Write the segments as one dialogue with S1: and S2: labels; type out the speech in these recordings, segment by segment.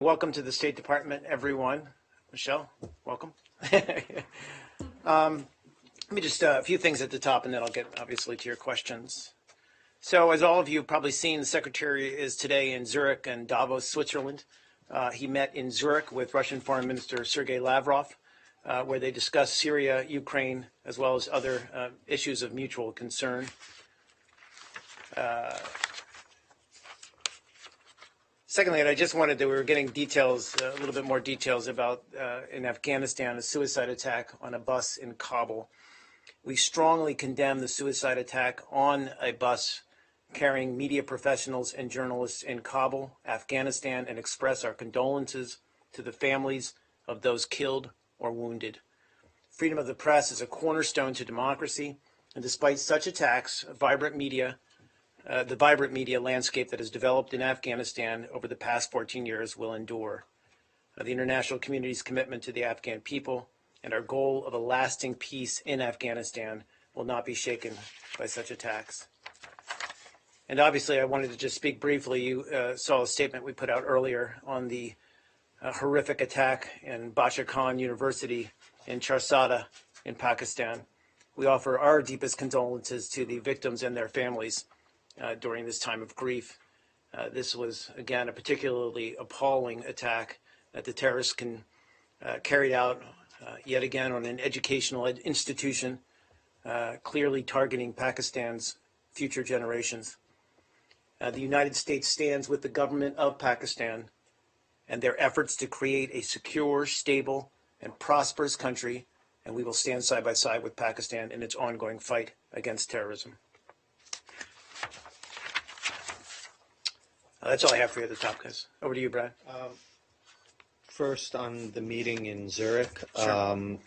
S1: Welcome to the State Department, everyone. Michelle, welcome. Let me just a few things at the top, and then I'll get obviously to your questions. So, as all of you have probably seen, the Secretary is today in Zurich and Davos, Switzerland. He met in Zurich with Russian Foreign Minister Sergei Lavrov, where they discussed Syria, Ukraine, as well as other issues of mutual concern. Secondly, I just wanted we were getting details, a little bit more details about, in Afghanistan, a suicide attack on a bus in Kabul. We strongly condemn the suicide attack on a bus carrying media professionals and journalists in Kabul, Afghanistan, and express our condolences to the families of those killed or wounded. Freedom of the press is a cornerstone to democracy, and despite such attacks, the vibrant media landscape that has developed in Afghanistan over the past 14 years will endure. The international community's commitment to the Afghan people and our goal of a lasting peace in Afghanistan will not be shaken by such attacks. And obviously, I wanted to just speak briefly. You saw a statement we put out earlier on the horrific attack in Bacha Khan University in Charsada in Pakistan. We offer our deepest condolences to the victims and their families during this time of grief. This was, again, a particularly appalling attack that the terrorists carried out yet again on an educational institution, clearly targeting Pakistan's future generations. The United States stands with the government of Pakistan and their efforts to create a secure, stable, and prosperous country, and we will stand side by side with Pakistan in its ongoing fight against terrorism. That's all I have for you at the top, guys. Over to you, Brad.
S2: First, on the meeting in Zurich,
S1: Sure.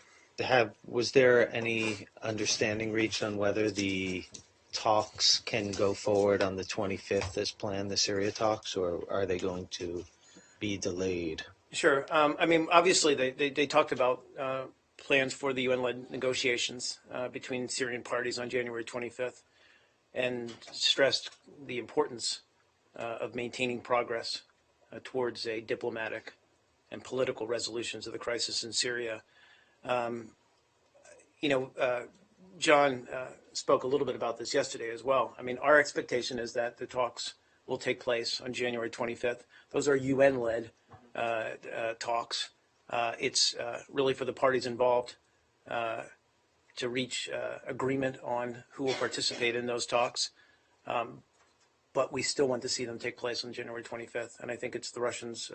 S2: Was there any understanding reached on whether the talks can go forward on the 25th as planned, the Syria talks, or are they going to be delayed?
S1: Sure. I mean, obviously, they talked about plans for the UN-led negotiations between Syrian parties on January 25th and stressed the importance of maintaining progress towards a diplomatic and political resolutions of the crisis in Syria. John spoke a little bit about this yesterday as well. I mean, our expectation is that the talks will take place on January 25th. Those are UN-led talks. It's really for the parties involved to reach agreement on who will participate in those talks. But we still want to see them take place on January 25th. And I think it's the Russians'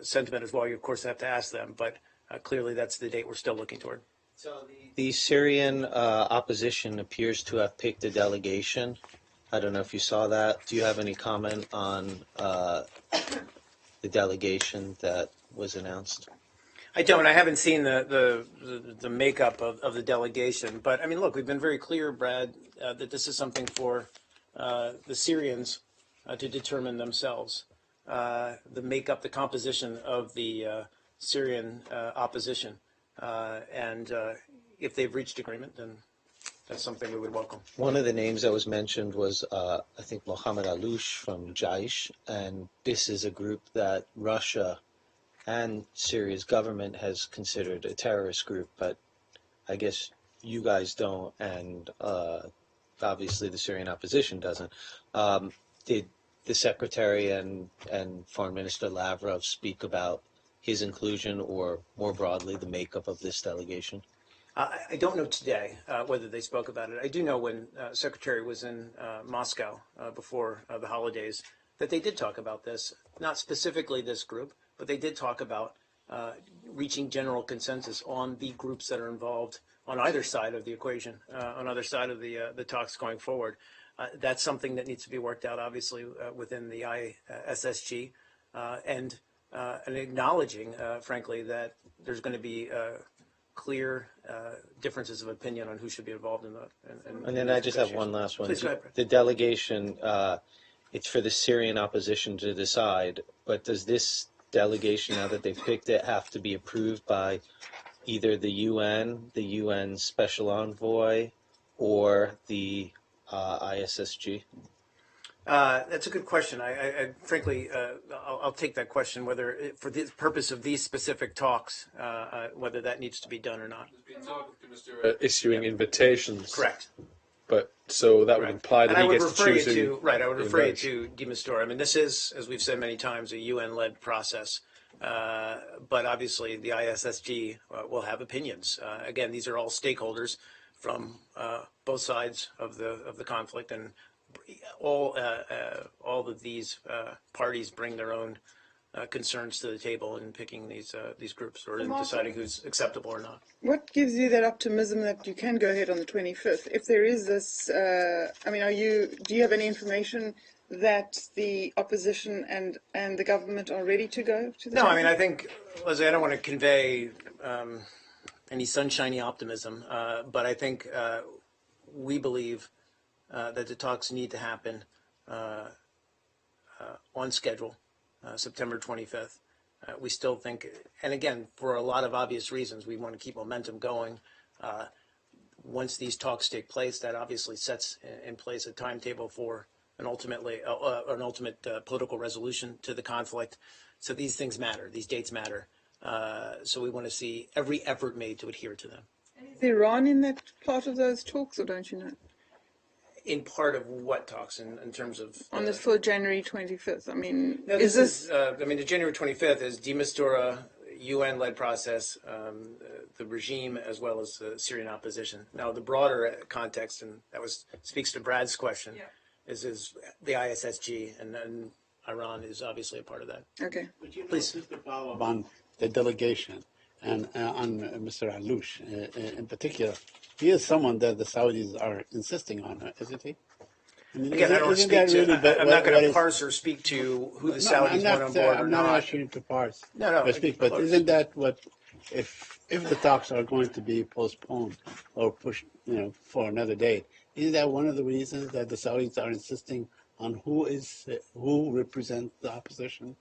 S1: sentiment as well. You, of course, have to ask them. But clearly, that's the date we're still looking toward.
S2: So the Syrian opposition appears to have picked a delegation. I don't know if you saw that. Do you have any comment on the delegation that was announced?
S1: I don't. I haven't seen the makeup of the delegation. But, I mean, look, we've been very clear, Brad, that this is something for the Syrians to determine themselves. The makeup, the composition of the Syrian opposition. And if they've reached agreement, then that's something we would welcome.
S2: One of the names that was mentioned was, I think, Mohammed Aloush from Jaish, and this is a group that Russia and Syria's government has considered a terrorist group, but I guess you guys don't, and obviously the Syrian opposition doesn't. Did the Secretary and Foreign Minister Lavrov speak about his inclusion, or more broadly, the makeup of this delegation?
S1: I don't know today whether they spoke about it. I do know when Secretary was in Moscow before the holidays that they did talk about this, not specifically this group, but they did talk about reaching general consensus on the groups that are involved on either side of the equation, on either side of the talks going forward. That's something that needs to be worked out, obviously, within the ISSG, and acknowledging, frankly, that there's going to be clear differences of opinion on who should be involved in that.
S2: And then I just have one last one.
S1: Please go ahead, Brad.
S2: The delegation, it's for the Syrian opposition to decide, but does this delegation, now that they've picked it, have to be approved by either the UN Special Envoy, or the ISSG?
S1: That's a good question. I frankly, I'll take that question, whether for the purpose of these specific talks, whether that needs to be done or not.
S3: Issuing invitations.
S1: Correct.
S3: But so that would
S1: Correct.
S3: imply that
S1: And
S3: he gets to choose who.
S1: right. I would refer you
S3: invites.
S1: to de Mistura. I mean, this is, as we've said many times, a UN-led process. But obviously, the ISSG will have opinions. Again, these are all stakeholders from both sides of the conflict, and all of these parties bring their own concerns to the table in picking these groups or in deciding who's acceptable or not.
S4: What gives you that optimism that you can go ahead on the 25th? If there is this, I mean, do you have any information that the opposition and the government are ready to go to the
S1: No,
S4: table?
S1: I mean, I think, Leslie, I don't want to convey any sunshiny optimism, but I think we believe that the talks need to happen on schedule, September 25th. We still think, and again, for a lot of obvious reasons, we want to keep momentum going. Once these talks take place, that obviously sets in place a timetable for an ultimate political resolution to the conflict. So these things matter. These dates matter. So we want to see every effort made to adhere to them.
S4: Is Iran in that part of those talks, or don't you know?
S1: In part of what talks in terms of
S4: On this for January 25th, I mean,
S1: no,
S4: is this...
S1: I mean, the January 25th is de Mistura, UN-led process, the regime as well as the Syrian opposition. Now, the broader context, and that speaks to Brad's question, is the ISSG, and Iran is obviously a part of that.
S4: Okay.
S1: Please.
S5: Mr. Follow-up on the delegation and on Mr. Alouche in particular. He is someone that the Saudis are insisting on, isn't he? I mean,
S1: Again, I don't want to speak to, I'm not going to parse or speak to who the Saudis want on board or
S5: I'm
S1: not.
S5: not asking you to parse.
S1: No,
S5: or speak, but isn't that what, if the talks are going to be postponed or pushed, for another date, isn't that one of the reasons that the Saudis are insisting on who represents the opposition?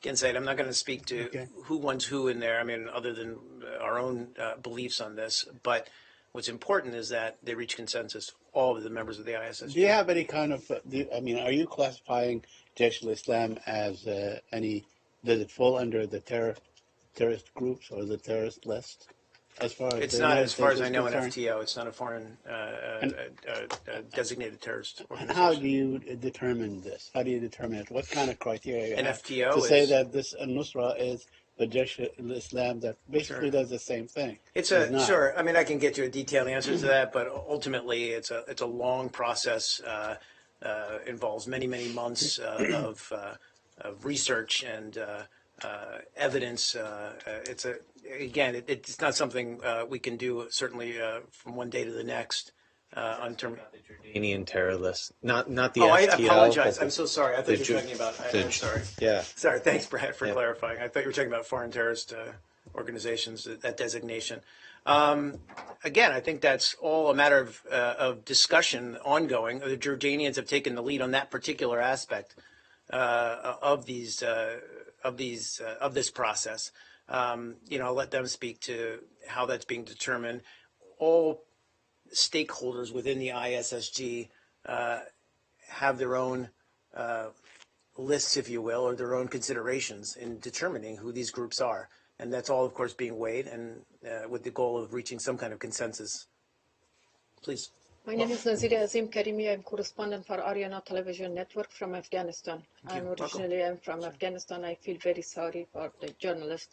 S1: Again, Said, I'm not going to speak to who wants who in there. I mean, other than our own beliefs on this, but what's important is that they reach consensus, all of the members of the ISSG.
S5: Do you have any kind of, are you classifying Jaish al-Islam as does it fall under the terrorist groups or the terrorist list?
S1: It's not, as far as I know, an FTO. It's not a foreign designated terrorist organization.
S5: And how do you determine this? How do you determine it? What kind of criteria you
S1: An
S5: have
S1: FTO
S5: to say that this al-Nusra is the Jaish al-Islam that basically does the same thing?
S1: Sure. I mean, I can get you a detailed answer to that, but ultimately, it's a long process. Involves many months of research and evidence. It's not something we can do certainly from one day to the next. On term,
S2: The Jordanian terror list, not the
S1: FTO. I
S2: FTL.
S1: apologize. I'm so sorry. I thought you were talking about. I'm sorry.
S2: Yeah.
S1: Sorry. Thanks, Brad, for clarifying. I thought you were talking about foreign terrorist organizations. That designation. Again, I think that's all a matter of discussion ongoing. The Jordanians have taken the lead on that particular aspect of this process. I'll let them speak to how that's being determined. All stakeholders within the ISSG have their own lists, if you will, or their own considerations in determining who these groups are. And that's all, of course, being weighed and with the goal of reaching some kind of consensus. Please.
S6: My name is Nazira Azim Karimi. I'm correspondent for Ariana Television Network from Afghanistan. I'm from Afghanistan. I feel very sorry for the journalist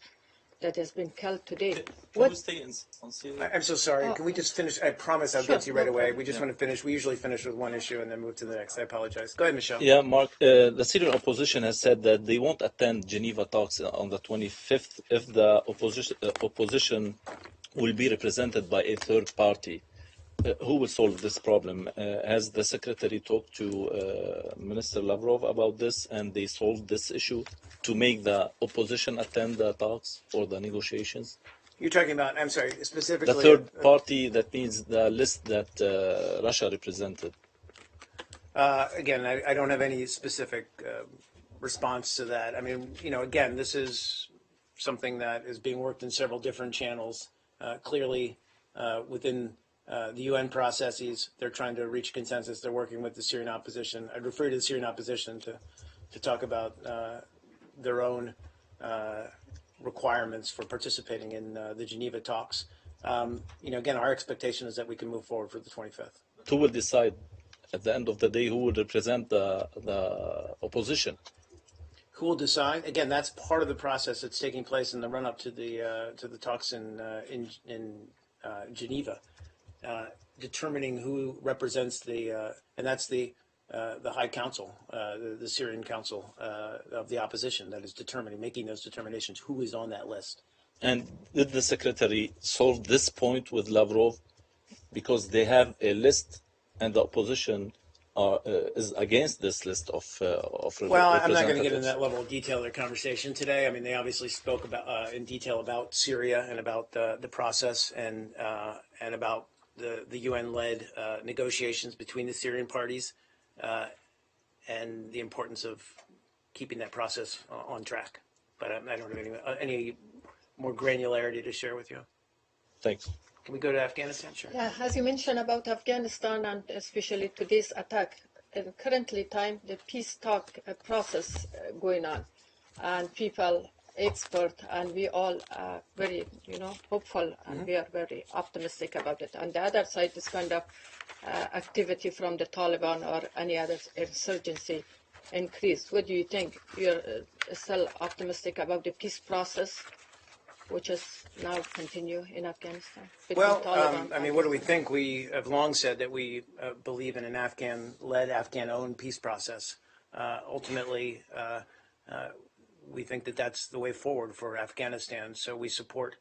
S6: that has been killed today.
S1: I'm so sorry. Can we just finish? I promise I'll get to you right away. We just want to finish. We usually finish with one issue and then move to the next. I apologize. Go ahead, Michelle.
S7: Yeah, Mark, the Syrian opposition has said that they won't attend Geneva talks on the 25th if the opposition will be represented by a third party. Who will solve this problem? Has the secretary talked to Minister Lavrov about this and they solved this issue to make the opposition attend the talks or the negotiations?
S1: You're talking about, I'm sorry, specifically...
S7: The third party, that means the list that Russia represented.
S1: Again, I don't have any specific response to that. I mean, again, this is something that is being worked in several different channels. Clearly, within the UN processes. They're trying to reach consensus. They're working with the Syrian opposition. I'd refer to the Syrian opposition to talk about their own requirements for participating in the Geneva talks. Again, our expectation is that we can move forward for the 25th.
S7: Who will decide at the end of the day who will represent the opposition?
S1: Who will decide? Again, that's part of the process that's taking place in the run-up to the talks in Geneva, determining who represents and that's the High Council, the Syrian Council of the opposition that is making those determinations. Who is on that list?
S7: And did the secretary solve this point with Lavrov? Because they have a list, and the opposition is against this list of
S1: Well, I'm not going to get into that level of detail in their conversation today. I mean, they obviously spoke about in detail about Syria and about the process and about the UN-led negotiations between the Syrian parties and the importance of keeping that process on track. But I don't have any more granularity to share with you.
S7: Thanks.
S1: Can we go to Afghanistan? Sure.
S6: Yeah, as you mentioned about Afghanistan and especially today's attack, in currently time, the peace talk process going on, and people, expert, and we all are very, hopeful, and we are very optimistic about it. And the other side is kind of activity from the Taliban or any other insurgency increased. What do you think? You're still optimistic about the peace process, which is now continue in Afghanistan?
S1: Well, what do we think? We have long said that we believe in an Afghan-led, Afghan-owned peace process. Ultimately, we think that that's the way forward for Afghanistan. So we support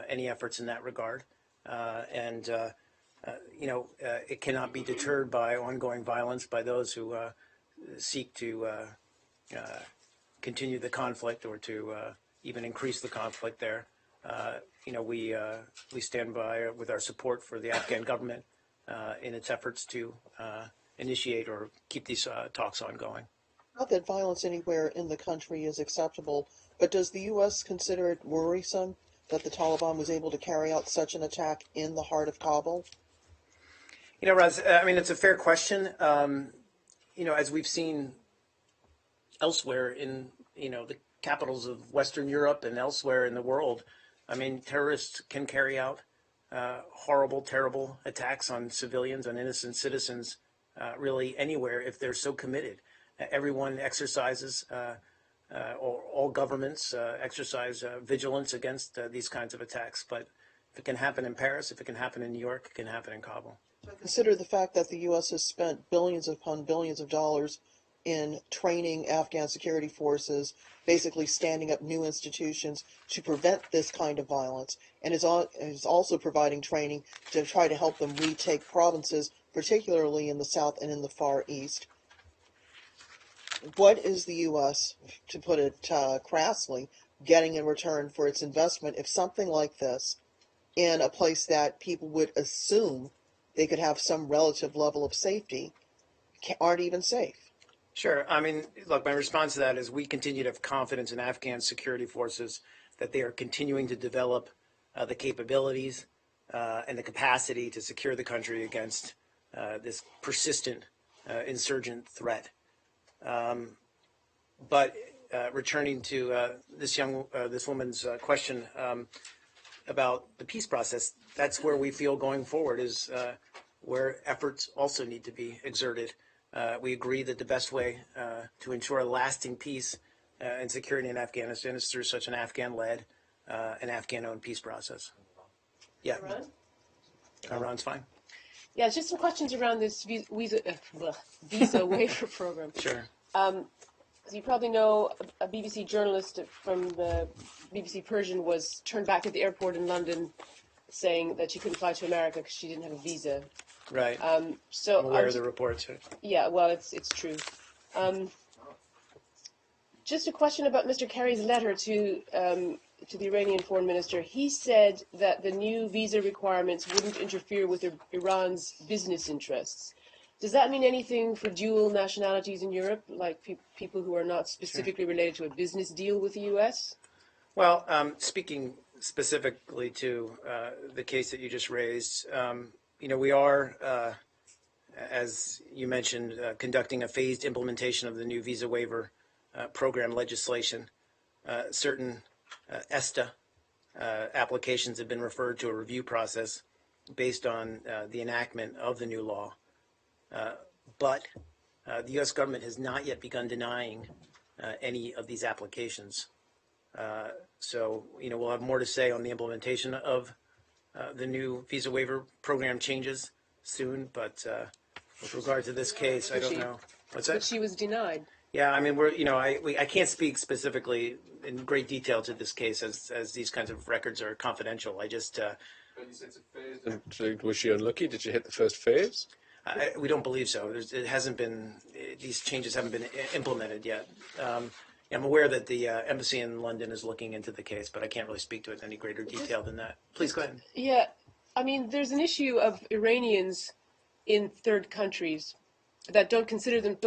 S1: any efforts in that regard. It cannot be deterred by ongoing violence by those who seek to continue the conflict or to even increase the conflict there. We stand by with our support for the Afghan government in its efforts to initiate or keep these talks ongoing.
S8: Not that violence anywhere in the country is acceptable, but does the U.S. consider it worrisome that the Taliban was able to carry out such an attack in the heart of Kabul?
S1: Raz, it's a fair question. As we've seen elsewhere in, the capitals of Western Europe and elsewhere in the world, terrorists can carry out horrible, terrible attacks on civilians, on innocent citizens, really anywhere if they're so committed. Everyone exercises, or all governments exercise vigilance against these kinds of attacks. But if it can happen in Paris, if it can happen in New York, it can happen in Kabul.
S8: Consider the fact that the U.S. has spent billions upon billions of dollars in training Afghan security forces, basically standing up new institutions to prevent this kind of violence, and is also providing training to try to help them retake provinces, particularly in the south and in the far east. What is the U.S., to put it crassly, getting in return for its investment if something like this, in a place that people would assume they could have some relative level of safety, aren't even safe?
S1: Sure. Look, my response to that is we continue to have confidence in Afghan security forces that they are continuing to develop the capabilities and the capacity to secure the country against this persistent insurgent threat. But returning to this woman's question about the peace process, that's where we feel going forward is where efforts also need to be exerted. We agree that the best way to ensure a lasting peace and security in Afghanistan is through such an Afghan-led and Afghan-owned peace process. Yeah. Iran's fine.
S9: Yeah, just some questions around this visa waiver program.
S1: Sure.
S9: As you probably know, a BBC journalist from the BBC Persian was turned back at the airport in London saying that she couldn't fly to America because she didn't have a visa.
S1: Right.
S9: So
S1: I'm aware of the reports.
S9: Yeah, well, it's true. Just a question about Mr. Kerry's letter to the Iranian foreign minister. He said that the new visa requirements wouldn't interfere with Iran's business interests. Does that mean anything for dual nationalities in Europe, like people who are not specifically related to a business deal with the U.S.?
S1: Well, speaking specifically to the case that you just raised, we are, as you mentioned, conducting a phased implementation of the new visa waiver program legislation. Certain ESTA applications have been referred to a review process based on the enactment of the new law. But the U.S. government has not yet begun denying any of these applications. So, we'll have more to say on the implementation of the new visa waiver program changes soon. But with regard to this case, I don't know. What's
S9: But
S1: that?
S9: she was denied.
S1: Yeah, I mean, I can't speak specifically in great detail to this case as these kinds of records are confidential. I just,
S3: Was she unlucky? Did she hit the first phase?
S1: we don't believe so. It hasn't been, these changes haven't been implemented yet. I'm aware that the embassy in London is looking into the case, but I can't really speak to it in any greater detail than that. Please go ahead.
S9: Yeah, I mean, there's an issue of Iranians in third countries that don't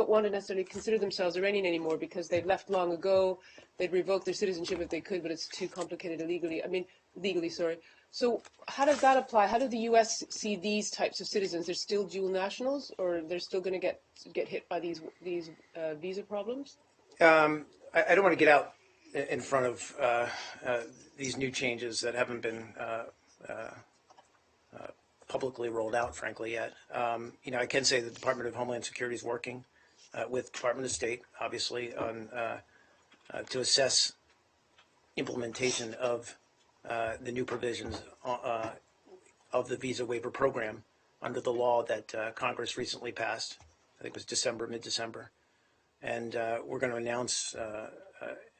S9: want to necessarily consider themselves Iranian anymore because they've left long ago. They'd revoke their citizenship if they could, but it's too complicated legally, sorry. So how does that apply? How does the U.S. see these types of citizens? They're still dual nationals, or they're still going to get hit by these visa problems?
S1: I don't want to get out in front of these new changes that haven't been publicly rolled out, frankly, yet. I can say the Department of Homeland Security is working with Department of State, obviously, on to assess implementation of the new provisions of the visa waiver program under the law that Congress recently passed. I think it was mid-December. And we're going to announce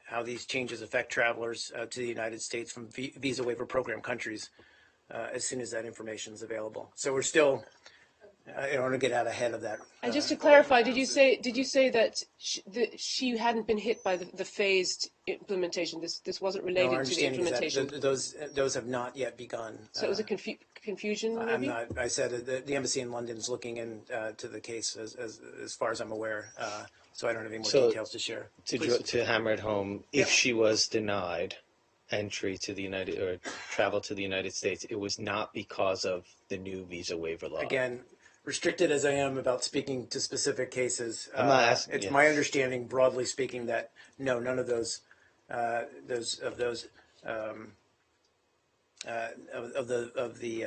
S1: how these changes affect travelers to the United States from visa waiver program countries as soon as that information is available. So we're still, I don't want to get out ahead of that.
S9: And just to clarify, did you say that she hadn't been hit by the phased implementation? This wasn't related to the implementation.
S1: Those have not yet begun.
S9: So it was a confusion, maybe?
S1: I said the embassy in London is looking into the case as far as I'm aware. So I don't have any more details to share.
S2: To hammer it home, if she was denied entry to the travel to the United States, it was not because of the new visa waiver law.
S1: Again, restricted as I am about speaking to specific cases,
S2: I'm not asking,
S1: it's my understanding, broadly speaking, that no, none of those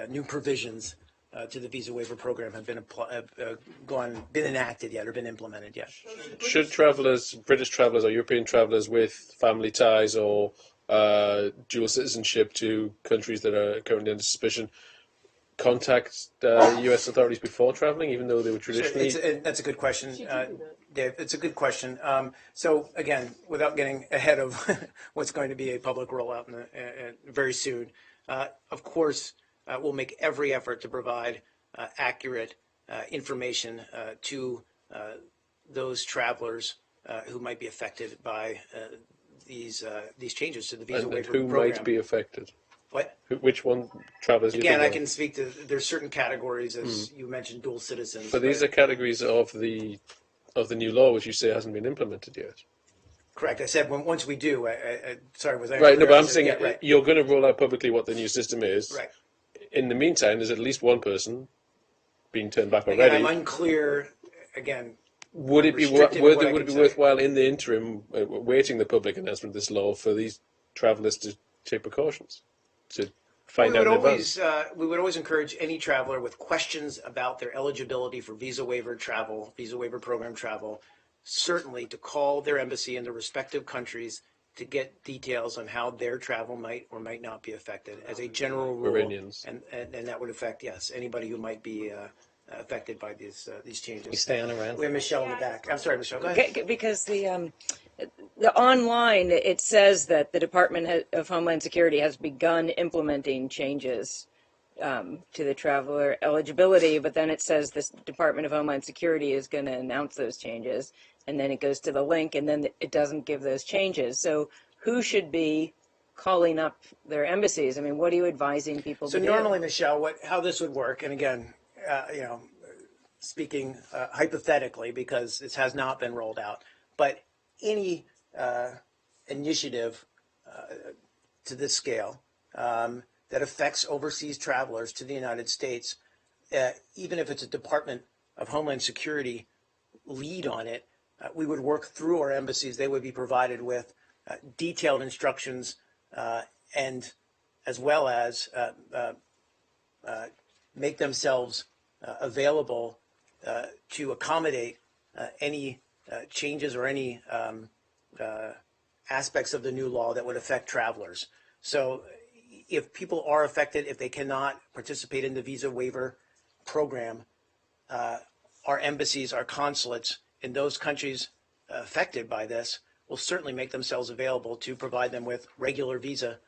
S1: new provisions to the visa waiver program have been enacted yet or been implemented yet.
S3: Should travelers, British travelers or European travelers with family ties or dual citizenship to countries that are currently under suspicion, contact U.S. authorities before traveling, even though they were traditionally?
S1: That's a good question, Dave. It's a good question. So again, without getting ahead of what's going to be a public rollout very soon, of course, we'll make every effort to provide accurate information to those travelers who might be affected by these changes to the visa waiver program.
S3: And who might be affected?
S1: What?
S3: Which one travelers?
S1: Again, I can speak to. There's certain categories, as you mentioned, dual citizens.
S3: But these are categories of the new law, which you say hasn't been implemented yet.
S1: Correct. I said once we do. Sorry, was I
S3: right? No, but I'm saying
S1: right.
S3: You're going to roll out publicly what the new system is.
S1: Right.
S3: In the meantime, there's at least one person being turned back already.
S1: Again, I'm unclear. Again.
S3: Would it be worthwhile in the interim waiting the public announcement of this law for these travellers to take precautions to find out in advance?
S1: We would always encourage any traveler with questions about their eligibility for visa waiver program travel, certainly to call their embassy in their respective countries to get details on how their travel might or might not be affected as a general rule.
S3: Iranians.
S1: And that would affect, yes, anybody who might be affected by these changes.
S2: We stay on around.
S1: We have Michelle in the back. I'm sorry, Michelle, go ahead.
S10: Because the online, it says that the Department of Homeland Security has begun implementing changes to the traveler eligibility, but then it says this Department of Homeland Security is going to announce those changes, and then it goes to the link, and then it doesn't give those changes. So who should be calling up their embassies? I mean, what are you advising people to do?
S1: So normally, Michelle, how this would work, and again, speaking hypothetically, because this has not been rolled out, but any initiative to this scale that affects overseas travelers to the United States even if it's a Department of Homeland Security lead on it, we would work through our embassies. They would be provided with detailed instructions and as well as make themselves available to accommodate any changes or any aspects of the new law that would affect travelers. So if people are affected, if they cannot participate in the visa waiver program, our embassies, our consulates in those countries affected by this will certainly make themselves available to provide them with regular visa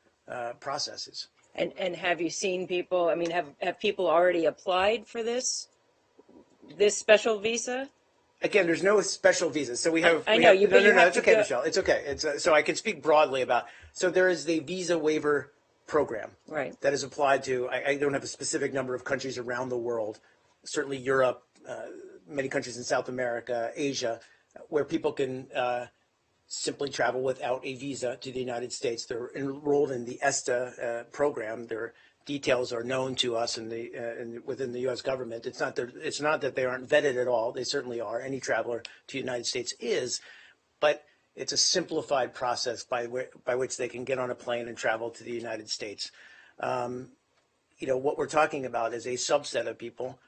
S1: processes.
S10: And have you seen people, I mean, have people already applied for this special visa?
S1: Again, there's no special visa. So we have.
S10: I know you, but you have
S1: it's
S10: to
S1: okay,
S10: go-
S1: Michelle. It's okay. It's so I can speak broadly about. So there is the visa waiver program,
S10: Right.
S1: that is applied to. I don't have a specific number of countries around the world. Certainly Europe, many countries in South America, Asia, where people can simply travel without a visa to the United States. They're enrolled in the ESTA program. Their details are known to us within the U.S. government. It's not that they aren't vetted at all. They certainly are. Any traveler to the United States is, but it's a simplified process by which they can get on a plane and travel to the United States. What we're talking about is a subset of people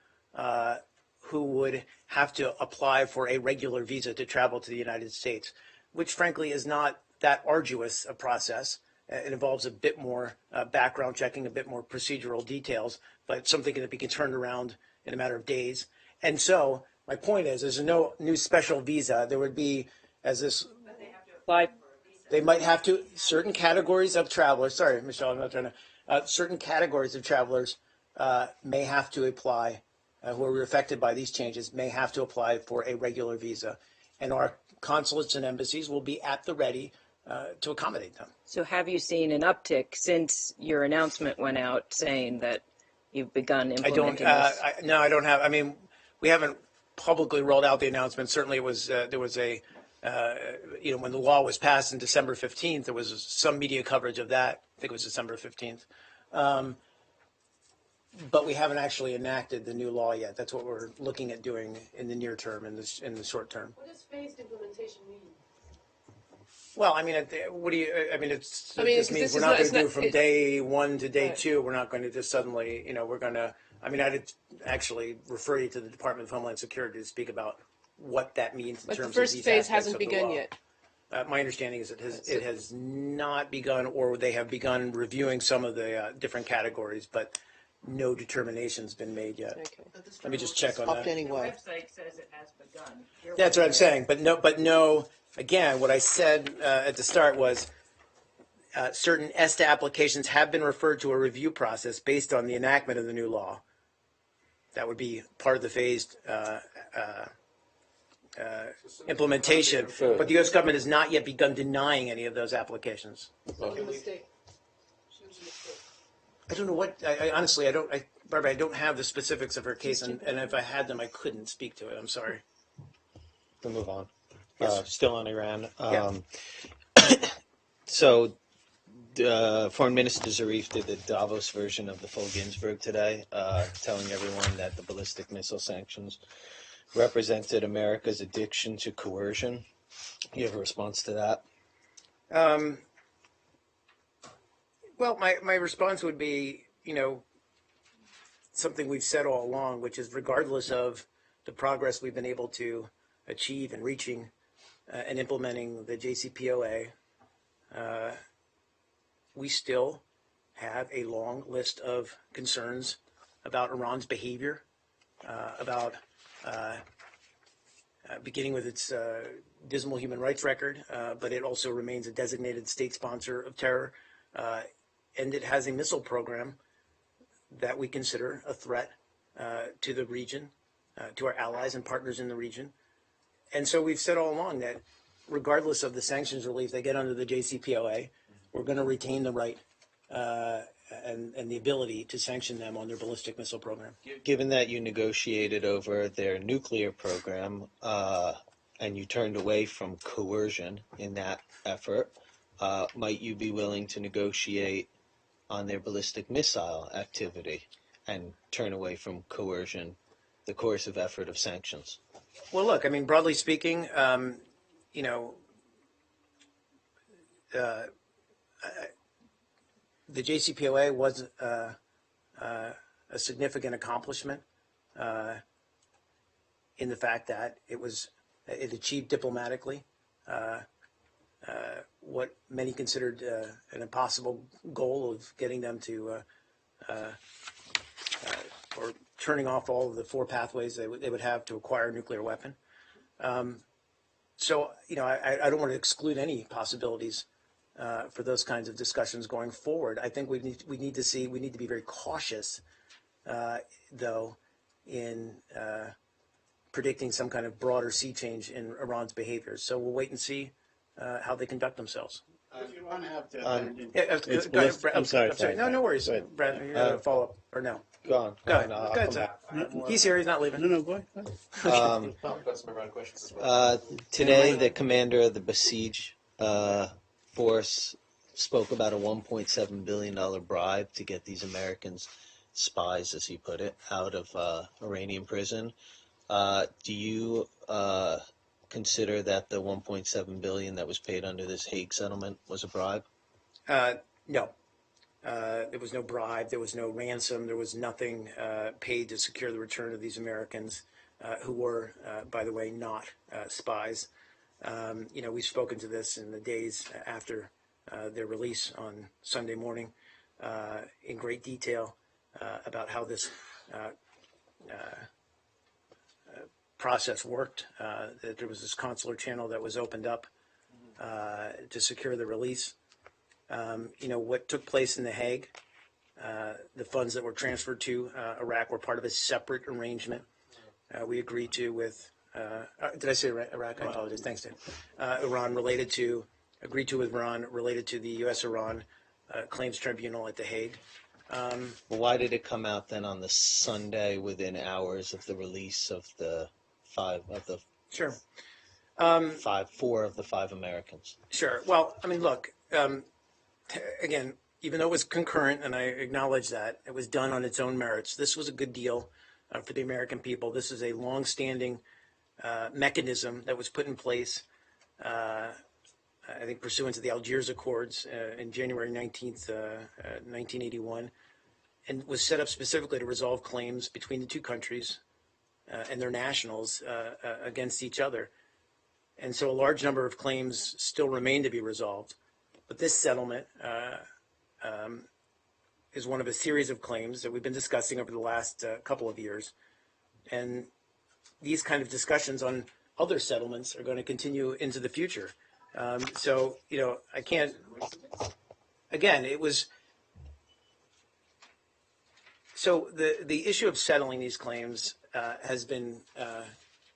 S1: who would have to apply for a regular visa to travel to the United States, which frankly is not that arduous a process. It involves a bit more background checking, a bit more procedural details, but something that can be turned around in a matter of days. And so my point is, there's no new special visa. There would be, as this,
S10: Apply for a visa.
S1: they might have to, certain categories of travelers, sorry, Michelle, I'm not trying to, certain categories of travelers may have to apply, who are affected by these changes, may have to apply for a regular visa. And our consulates and embassies will be at the ready to accommodate them.
S10: So have you seen an uptick since your announcement went out saying that you've begun implementing this?
S1: No, I don't have. I mean, we haven't publicly rolled out the announcement. Certainly, it was there was a when the law was passed on December 15th, there was some media coverage of that. I think it was December 15th. But we haven't actually enacted the new law yet. That's what we're looking at doing in the near term, in the short term.
S9: What does phased implementation mean?
S1: Well, I mean, what do you? I mean, it just
S9: because
S1: means
S9: this
S1: we're
S9: is
S1: not
S9: not-
S1: going
S9: it's
S1: to do
S9: not-
S1: from
S9: it-
S1: day one to day
S9: Right.
S1: two. We're not going to just suddenly, we're going to. I mean, I'd actually refer you to the Department of Homeland Security to speak about what that means in
S9: But the
S1: terms
S9: first
S1: of these
S9: phase
S1: aspects
S9: hasn't
S1: of the
S9: begun
S1: law.
S9: yet.
S1: My understanding is it has not begun, or they have begun reviewing some of the different categories, but no determination's been made yet.
S9: Okay.
S1: Let me just check on
S8: Stopped
S1: that.
S8: anyway.
S10: website says it has begun.
S1: That's what I'm saying, but no. Again, what I said at the start was certain ESTA applications have been referred to a review process based on the enactment of the new law. That would be part of the phased implementation, but the U.S. government has not yet begun denying any of those applications.
S9: Huge mistake.
S1: I don't know what. I honestly, Barbara, I don't have the specifics of her case, and if I had them, I couldn't speak to it. I'm sorry.
S2: We'll move on.
S1: Yes.
S2: Still on Iran.
S1: Yeah.
S2: So, Foreign Minister Zarif did the Davos version of the full Ginsburg today, telling everyone that the ballistic missile sanctions represented America's addiction to coercion. You have a response to that?
S1: Well, my response would be, something we've said all along, which is regardless of the progress we've been able to achieve in reaching and implementing the JCPOA, we still have a long list of concerns about Iran's behavior, about beginning with its dismal human rights record, but it also remains a designated state sponsor of terror, and it has a missile program that we consider a threat to the region, to our allies and partners in the region. And so we've said all along that regardless of the sanctions relief they get under the JCPOA, we're going to retain the right and the ability to sanction them on their ballistic missile program.
S2: Given that you negotiated over their nuclear program and you turned away from coercion in that effort, might you be willing to negotiate on their ballistic missile activity? and turn away from coercion, the coercive effort of sanctions?
S1: Well, look, I mean, broadly speaking, you know, the JCPOA was a significant accomplishment in the fact that it achieved diplomatically what many considered an impossible goal of getting them to or turning off all of the 4 pathways they would have to acquire a nuclear weapon. So, you know, I don't want to exclude any possibilities for those kinds of discussions going forward. I think we need to be very cautious, though, in predicting some kind of broader sea change in Iran's behavior. So we'll wait and see how they conduct themselves.
S5: If you want to have to,
S1: Go ahead, Brad.
S5: I'm sorry.
S1: No worries.
S5: Go ahead.
S1: Brad, you're going to follow up or no?
S2: Go on.
S1: Go ahead.
S2: I'll
S1: Go ahead,
S2: come
S1: Zach.
S2: back.
S1: He's here. He's not leaving.
S5: No, go ahead.
S3: Got some Iran questions as well.
S2: Today, the commander of the Basij force spoke about a $1.7 billion bribe to get these Americans, spies, as he put it, out of Iranian prison. Do you consider that the $1.7 billion that was paid under this Hague settlement was a bribe?
S1: No. There was no bribe. There was no ransom. There was nothing paid to secure the return of these Americans who were, by the way, not spies. You know, we've spoken to this in the days after their release on Sunday morning in great detail about how this process worked, that there was this consular channel that was opened up to secure the release. You know, what took place in The Hague, the funds that were transferred to Iraq were part of a separate arrangement we agreed to with, did I say Iraq? I apologize. Thanks, Dan. Agreed to with Iran related to the U.S.-Iran Claims Tribunal at The Hague.
S2: Well, why did it come out then on the Sunday within hours of the release of the
S1: Sure.
S2: 4 of the 5 Americans?
S1: Sure. Well, I mean, look, again, even though it was concurrent, and I acknowledge that, it was done on its own merits. This was a good deal for the American people. This is a long-standing mechanism that was put in place, I think, pursuant to the Algiers Accords in January 19th, 1981, and was set up specifically to resolve claims between the two countries and their nationals against each other. And so a large number of claims still remain to be resolved. But this settlement is one of a series of claims that we've been discussing over the last couple of years. And these kind of discussions on other settlements are going to continue into the future. So, you know, I can't, again, it was, so the issue of settling these claims has been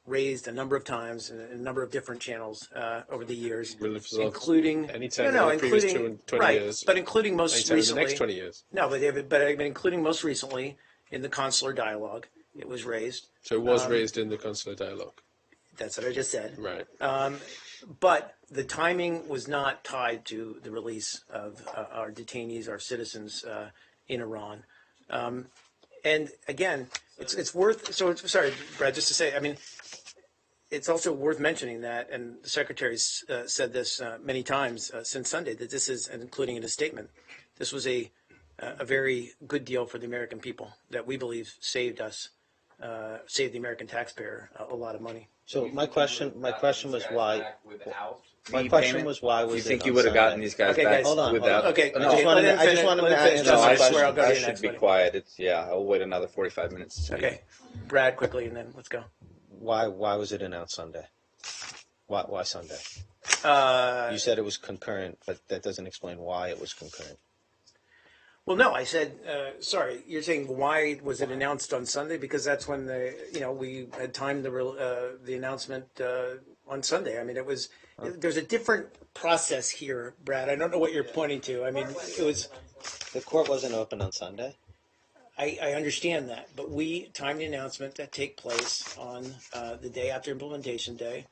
S1: raised a number of times in a number of different channels over the years, including
S3: anytime in the previous 20 years,
S1: but including most
S3: anytime
S1: recently
S3: in the next 20 years.
S1: No, but including most recently in the consular dialogue, it was raised.
S3: So it was raised in the consular dialogue.
S1: That's what I just said.
S3: Right.
S1: But the timing was not tied to the release of our detainees, our citizens in Iran. And again, it's worth, so sorry, Brad, just to say, I mean, it's also worth mentioning that, and the Secretary's said this many times since Sunday, that this is, and including in his statement, this was a very good deal for the American people that we believe saved the American taxpayer a lot of money.
S2: So my question was why. My question was why was
S11: you think
S2: it
S11: you
S2: on
S11: would have
S2: Sunday?
S11: gotten these guys
S1: Okay,
S11: back
S1: guys,
S2: hold on,
S11: without?
S1: Okay,
S2: I just wanted to answer
S11: No,
S2: my
S11: I
S2: question.
S1: I'll go to
S11: I
S1: you
S11: should
S1: next,
S11: be
S1: buddy.
S11: quiet. I'll wait another 45 minutes. To speak.
S1: Okay, Brad, quickly, and then let's go.
S2: Why was it announced Sunday? Why Sunday? You said it was concurrent, but that doesn't explain why it was concurrent.
S1: Well, no, I said, sorry, you're saying why was it announced on Sunday? Because that's when we had timed the announcement on Sunday. I mean, there's a different process here, Brad. I don't know what you're pointing to. I mean, it was.
S2: The court wasn't open on Sunday.
S1: I understand that, but we timed the announcement to take place on the day after implementation day.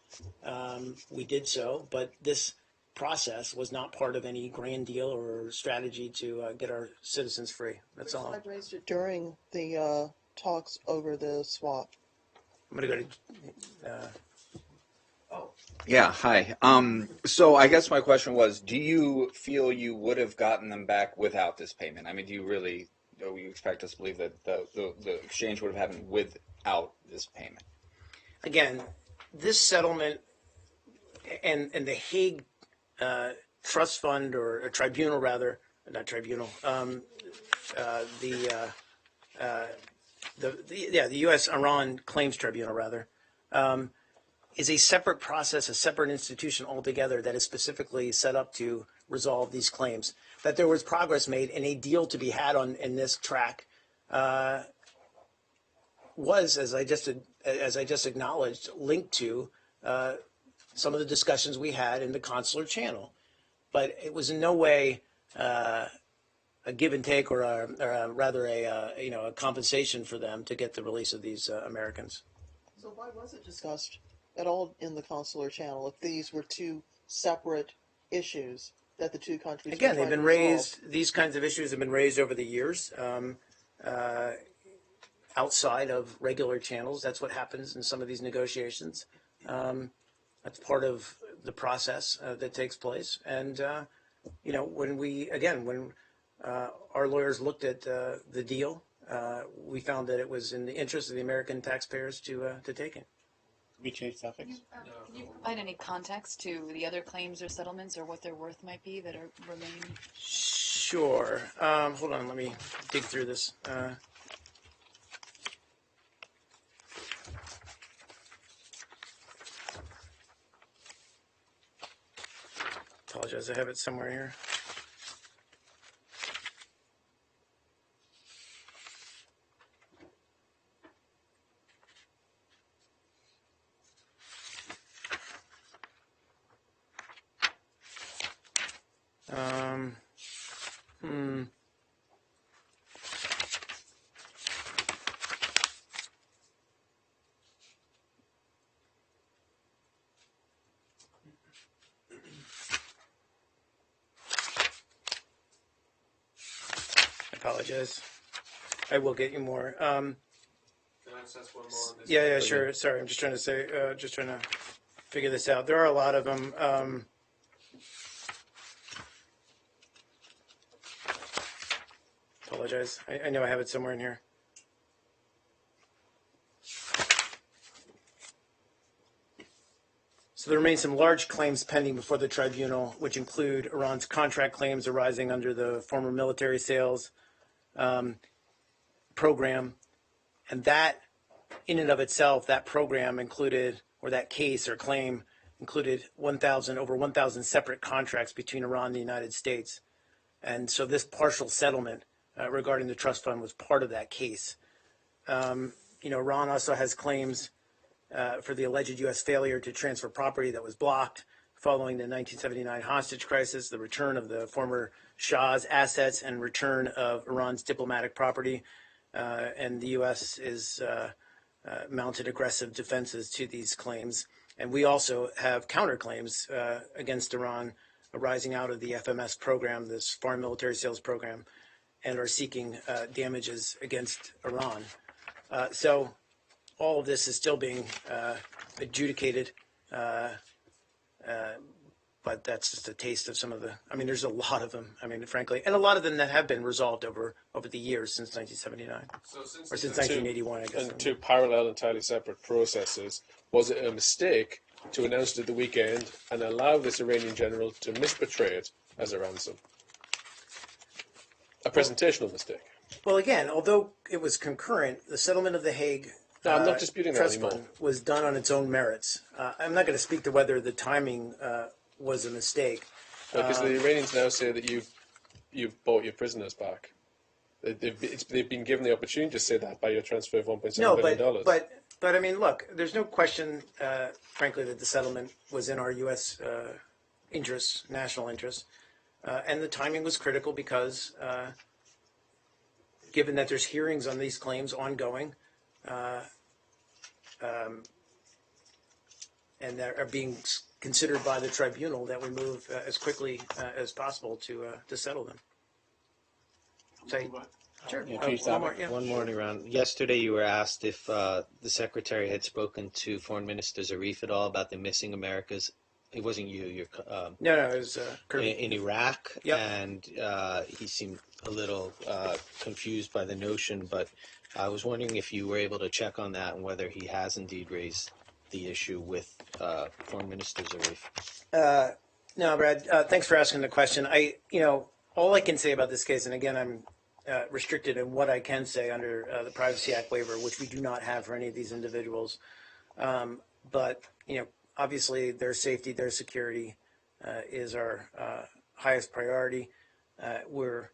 S1: We did so, but this process was not part of any grand deal or strategy to get our citizens free. That's all.
S8: I raised it during the talks over the swap.
S1: I'm going to go to.
S11: Yeah, hi. So I guess my question was, do you feel you would have gotten them back without this payment? I mean, do you expect us to believe that the exchange would have happened without this payment?
S1: Again, this settlement and the Hague trust fund or a tribunal, rather, not tribunal, the U.S.-Iran claims tribunal, rather, is a separate process, a separate institution altogether that is specifically set up to resolve these claims. That there was progress made and a deal to be had in this track was, as I just acknowledged, linked to some of the discussions we had in the consular channel. But it was in no way a give and take or rather a compensation for them to get the release of these Americans.
S8: So why was it discussed at all in the consular channel if these were two separate issues that the two countries
S1: Again,
S8: were
S1: they've
S8: trying
S1: been
S8: to resolve?
S1: raised, these kinds of issues have been raised over the years outside of regular channels. That's what happens in some of these negotiations. That's part of the process that takes place. And, when our lawyers looked at the deal, we found that it was in the interest of the American taxpayers to take it.
S5: We change topics.
S12: Can you provide any context to the other claims or settlements or what their worth might be that are remaining?
S1: Sure. Hold on, let me dig through this. Apologize, I have it somewhere here. Apologize. I will get you more.
S3: Can I access one more on this?
S1: Yeah, sure. Sorry, I'm just trying to figure this out. There are a lot of them. Apologize. I know I have it somewhere in here. So there remain some large claims pending before the tribunal, which include Iran's contract claims arising under the former military sales program. And that, in and of itself, that program included, or that case or claim included over 1,000 separate contracts between Iran and the United States. And so this partial settlement regarding the trust fund was part of that case. Iran also has claims for the alleged U.S. failure to transfer property that was blocked following the 1979 hostage crisis, the return of the former Shah's assets, and return of Iran's diplomatic property. And the U.S. is mounted aggressive defenses to these claims. And we also have counterclaims against Iran arising out of the FMS program, this foreign military sales program, and are seeking damages against Iran. So all of this is still being adjudicated, but that's just a taste of some of there's a lot of them, frankly, and a lot of them that have been resolved over the years since 1979, or since 1981, I guess.
S3: And two parallel, entirely separate processes. Was it a mistake to announce it at the weekend and allow this Iranian general to misportray it as a ransom? A presentational mistake.
S1: Well, again, although it was concurrent, the settlement of the Hague
S3: No, I'm not disputing that
S1: trust
S3: anymore.
S1: fund was done on its own merits. I'm not going to speak to whether the timing was a mistake.
S3: Because the Iranians now say that you've bought your prisoners back. They've been given the opportunity to say that by your transfer of $1.7 billion.
S1: But look, there's no question, frankly, that the settlement was in our U.S. interests, national interests, and the timing was critical because, given that there's hearings on these claims ongoing, and that are being considered by the tribunal, that we move as quickly as possible to settle them. Say, sure.
S5: Yeah, change
S1: One more,
S5: topic.
S1: yeah.
S2: One morning round. Yesterday, you were asked if the secretary had spoken to Foreign Minister Zarif at all about the missing Americas. It wasn't you.
S1: No, it was Kirby.
S2: In Iraq,
S1: Yep.
S2: and he seemed a little confused by the notion. But I was wondering if you were able to check on that and whether he has indeed raised the issue with Foreign Minister Zarif.
S1: No, Brad. Thanks for asking the question. All I can say about this case, and again, I'm restricted in what I can say under the Privacy Act waiver, which we do not have for any of these individuals. But obviously, their safety, their security is our highest priority. We're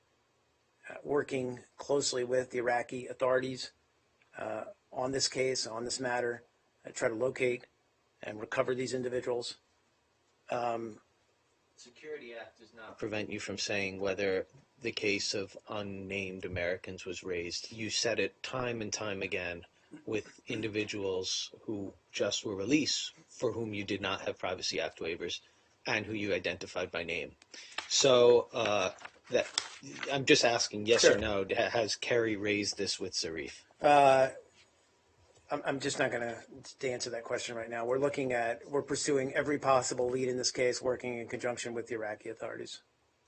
S1: working closely with the Iraqi authorities on this case, on this matter, try to locate and recover these individuals.
S2: Security Act does not prevent you from saying whether the case of unnamed Americans was raised. You said it time and time again with individuals who just were released for whom you did not have Privacy Act waivers and who you identified by name. So that I'm just asking, yes
S1: Sure.
S2: or no, has Kerry raised this with Zarif?
S1: I'm just not going to answer that question right now. We're pursuing every possible lead in this case, working in conjunction with the Iraqi authorities.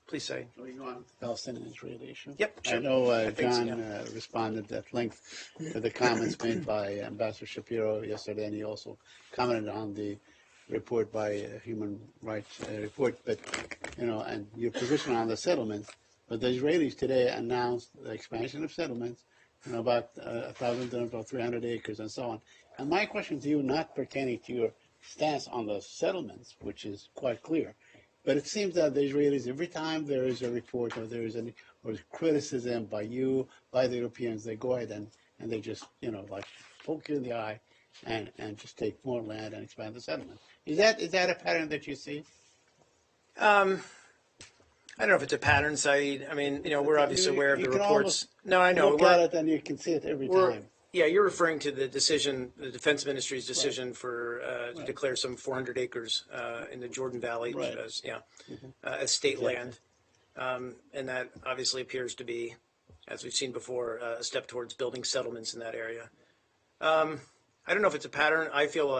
S1: Please say.
S5: Are we going on the Palestinian-Israeli issue?
S1: Yep, sure.
S5: I know
S1: I think so,
S5: John responded at length to the comments made by Ambassador Shapiro yesterday, and he also commented on the report by Human Rights Report. But and your position on the settlements. But the Israelis today announced the expansion of settlements, about 1,000 to about 300 acres and so on. And my question to you, not pertaining to your stance on the settlements, which is quite clear, but it seems that the Israelis, every time there is a report or there is any criticism by you, by the Europeans, they go ahead and they just, like poke you in the eye and just take more land and expand the settlement. Is that a pattern that you see?
S1: I don't know if it's a pattern, Saeed. I mean, we're obviously aware of the reports. No, I know.
S5: Look at it and you can see it every time.
S1: Yeah, you're referring to the decision, the Defense Ministry's decision to declare some 400 acres in the Jordan Valley as state land. And that obviously appears to be, as we've seen before, a step towards building settlements in that area. I don't know if it's a pattern. I feel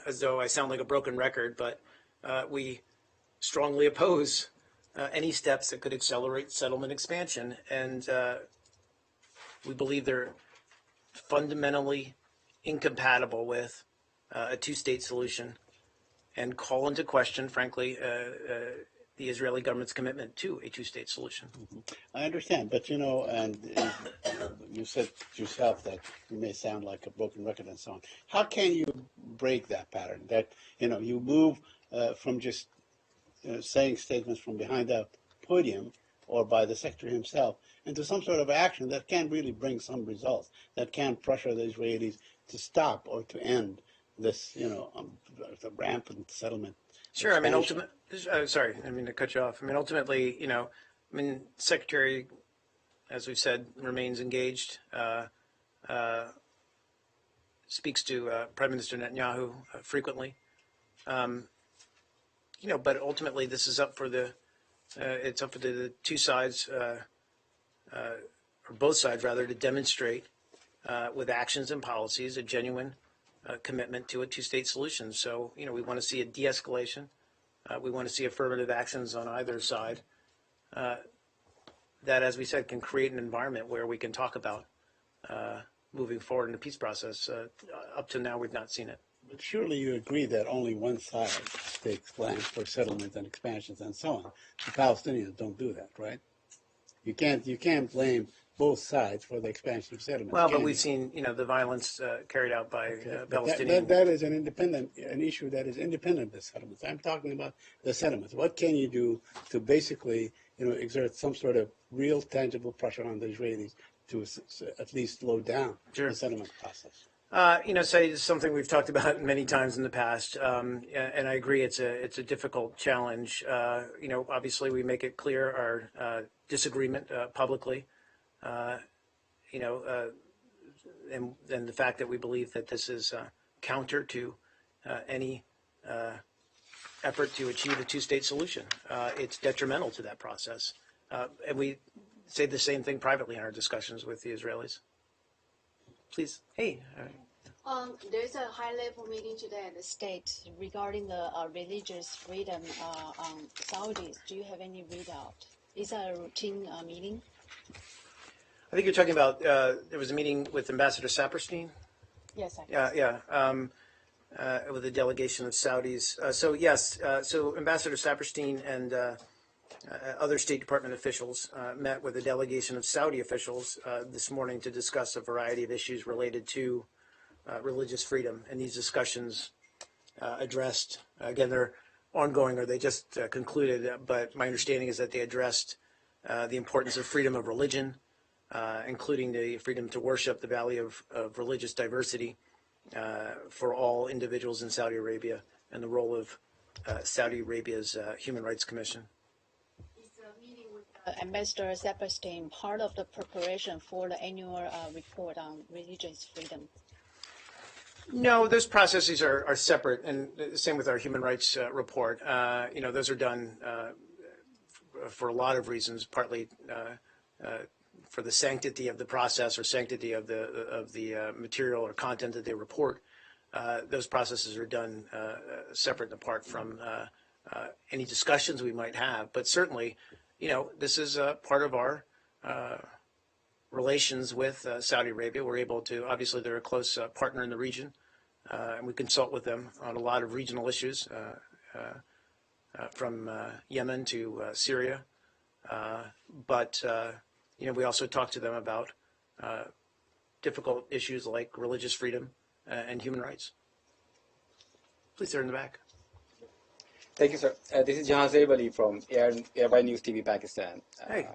S1: as though I sound like a broken record, but we strongly oppose any steps that could accelerate settlement expansion. And we believe they're fundamentally incompatible with a two-state solution and call into question, frankly, the Israeli government's commitment to a two-state solution.
S5: I understand, but and you said yourself that you may sound like a broken record and so on. How can you break that pattern? That you move from just saying statements from behind the podium or by the secretary himself into some sort of action that can really bring some results, that can pressure the Israelis to stop or to end this, the rampant settlement.
S1: Sure.
S5: Expansion.
S1: I mean, sorry, I mean to cut you off. I mean, ultimately, Secretary, as we've said, remains engaged, speaks to Prime Minister Netanyahu frequently. But ultimately, this is up for the two sides, or both sides rather, to demonstrate with actions and policies a genuine commitment to a two-state solution. So, we want to see a de-escalation. We want to see affirmative actions on either side that, as we said, can create an environment where we can talk about moving forward in the peace process. Up to now, we've not seen it.
S5: But surely you agree that only one side takes land for settlements and expansions and so on. The Palestinians don't do that, right? You can't blame both sides for the expansion of settlements.
S1: Well, but we've seen, the violence carried out by Palestinians.
S5: That is an issue that is independent of the settlements. I'm talking about the settlements. What can you do to basically, exert some sort of real tangible pressure on the Israelis to at least slow down the settlement process?
S1: Say it's something we've talked about many times in the past, and I agree it's a difficult challenge. Obviously we make it clear our disagreement publicly, and the fact that we believe that this is counter to any effort to achieve a two-state solution. It's detrimental to that process. And we say the same thing privately in our discussions with the Israelis. Please. Hey.
S13: There's a high-level meeting today at the state regarding the religious freedom on Saudis. Do you have any readout? Is that a routine meeting?
S1: I think you're talking about, there was a meeting with Ambassador Saperstein.
S13: Yes, I guess.
S1: With a delegation of Saudis. So Ambassador Saperstein and other State Department officials met with a delegation of Saudi officials this morning to discuss a variety of issues related to religious freedom. And these discussions addressed, again, they're ongoing or they just concluded, but my understanding is that they addressed the importance of freedom of religion, including the freedom to worship, the value of religious diversity for all individuals in Saudi Arabia, and the role of Saudi Arabia's Human Rights Commission.
S13: Is the meeting with Ambassador Saperstein part of the preparation for the annual report on religious freedom?
S1: No, those processes are separate, and the same with our human rights report. Those are done for a lot of reasons, partly for the sanctity of the process or sanctity of the material or content that they report. Those processes are done separate and apart from any discussions we might have. But certainly, this is part of our relations with Saudi Arabia. We're able to, obviously, they're a close partner in the region, and we consult with them on a lot of regional issues, from Yemen to Syria. But we also talk to them about difficult issues like religious freedom and human rights. Please, sir, in the back.
S14: Thank you, sir. This is Jahan Zaib Ali from Airby News TV, Pakistan.
S1: Hey.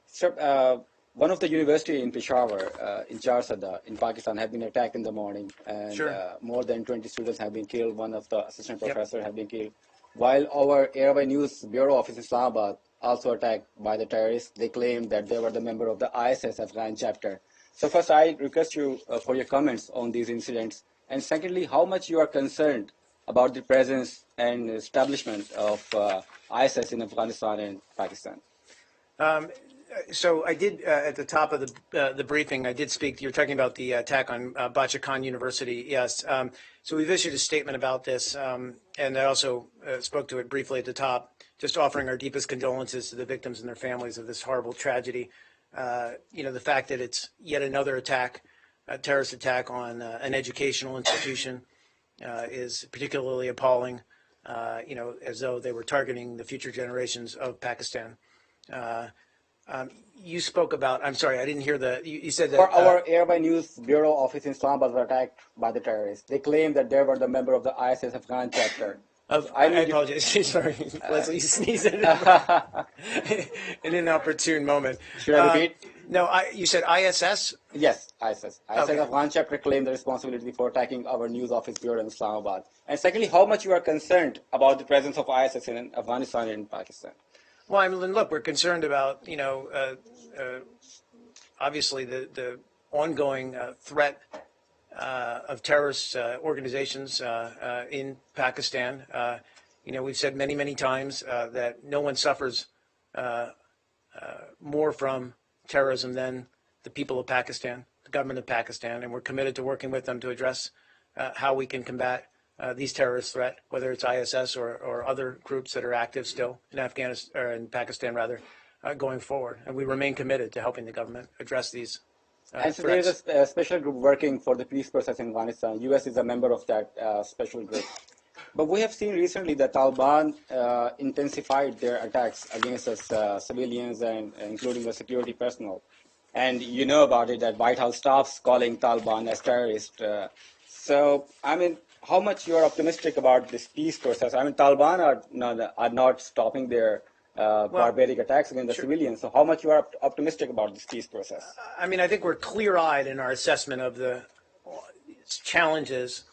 S14: Sir, one of the university in Peshawar, in Charsada, in Pakistan, have been attacked in the morning, and more than 20 students have been killed. One of the assistant professors have been killed. While our Airby News Bureau office in Islamabad also attacked by the terrorists, they claimed that they were the member of the ISS Afghan chapter. So first, I request you for your comments on these incidents, and secondly, how much you are concerned about the presence and establishment of ISS in Afghanistan and Pakistan.
S1: So I did, at the top of the briefing, I did speak, you're talking about the attack on Bacha Khan University, yes. So we've issued a statement about this, and I also spoke to it briefly at the top, just offering our deepest condolences to the victims and their families of this horrible tragedy. The fact that it's yet another attack, a terrorist attack on an educational institution is particularly appalling, as though they were targeting the future generations of Pakistan. You spoke about, I'm sorry, I didn't hear you said that.
S14: Our Airby News Bureau office in Islamabad was attacked by the terrorists. They claimed that they were the member of the ISS Afghan chapter.
S1: I apologize. Sorry, Leslie sneezed in an opportune moment.
S14: Should I repeat?
S1: No, you said ISS?
S14: Yes, ISS. ISS Afghan chapter claimed the responsibility for attacking our news office bureau in Islamabad. And secondly, how much you are concerned about the presence of ISS in Afghanistan and Pakistan?
S1: Well, I mean, look, we're concerned about, obviously the ongoing threat of terrorist organizations in Pakistan. We've said many, many times that no one suffers more from terrorism than the people of Pakistan, the government of Pakistan, and we're committed to working with them to address how we can combat these terrorist threat, whether it's ISS or other groups that are active still in Afghanistan or in Pakistan rather, going forward. And we remain committed to helping the government address these
S14: and so there is a special group working for the peace process in Afghanistan. U.S. is a member of that special group. But we have seen recently that Taliban intensified their attacks against us civilians and including the security personnel. And you know about it, that White House staff's calling Taliban as terrorists. So, I mean, how much you are optimistic about this peace process? I mean, Taliban are not stopping their barbaric attacks against the civilians. So how much you are optimistic about this peace process?
S1: I mean, I think we're clear-eyed in our assessment of the challenges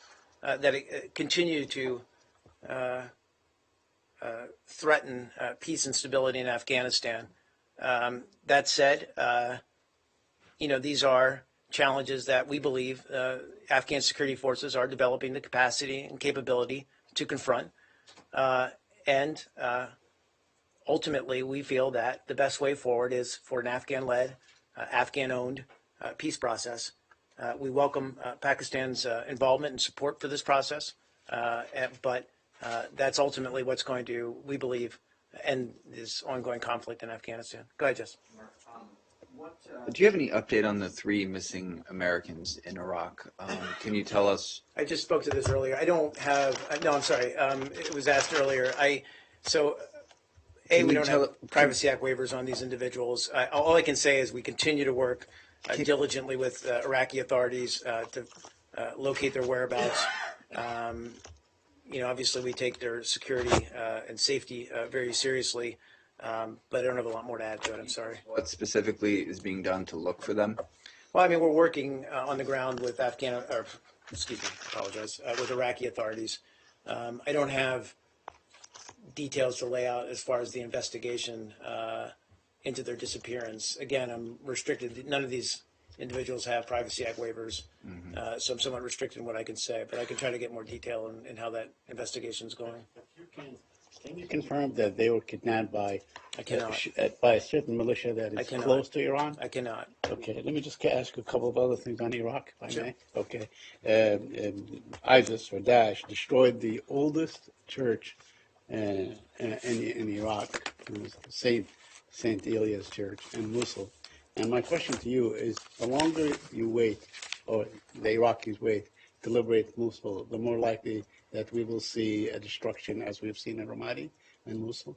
S1: that continue to threaten peace and stability in Afghanistan. That said, these are challenges that we believe Afghan security forces are developing the capacity and capability to confront. And ultimately, we feel that the best way forward is for an Afghan-led, Afghan-owned peace process. We welcome Pakistan's involvement and support for this process, but that's ultimately what's going to, we believe, end this ongoing conflict in Afghanistan. Go ahead, Jess.
S11: Do you have any update on the 3 missing Americans in Iraq? Can you tell us?
S1: I just spoke to this earlier. I don't have. No, I'm sorry. It was asked earlier. We don't have Privacy Act waivers on these individuals. All I can say is we continue to work diligently with Iraqi authorities to locate their whereabouts. Obviously we take their security and safety very seriously, but I don't have a lot more to add to it. I'm sorry.
S11: What specifically is being done to look for them?
S1: Well, I mean, we're working on the ground with with Iraqi authorities. I don't have details to lay out as far as the investigation into their disappearance. Again, I'm restricted. None of these individuals have Privacy Act waivers, so I'm somewhat restricted in what I can say, but I can try to get more detail in how that investigation is going.
S5: Can you confirm that they were kidnapped by
S1: by
S5: a certain militia that is close to Iran?
S1: I cannot.
S5: Okay, let me just ask a couple of other things on Iraq, if I
S1: Sure.
S5: may. Okay. ISIS or Daesh destroyed the oldest church in Iraq. It was St. Elias Church in Mosul. And my question to you is, the longer you wait, or the Iraqis wait, to liberate Mosul, the more likely that we will see a destruction as we've seen in Ramadi and Mosul?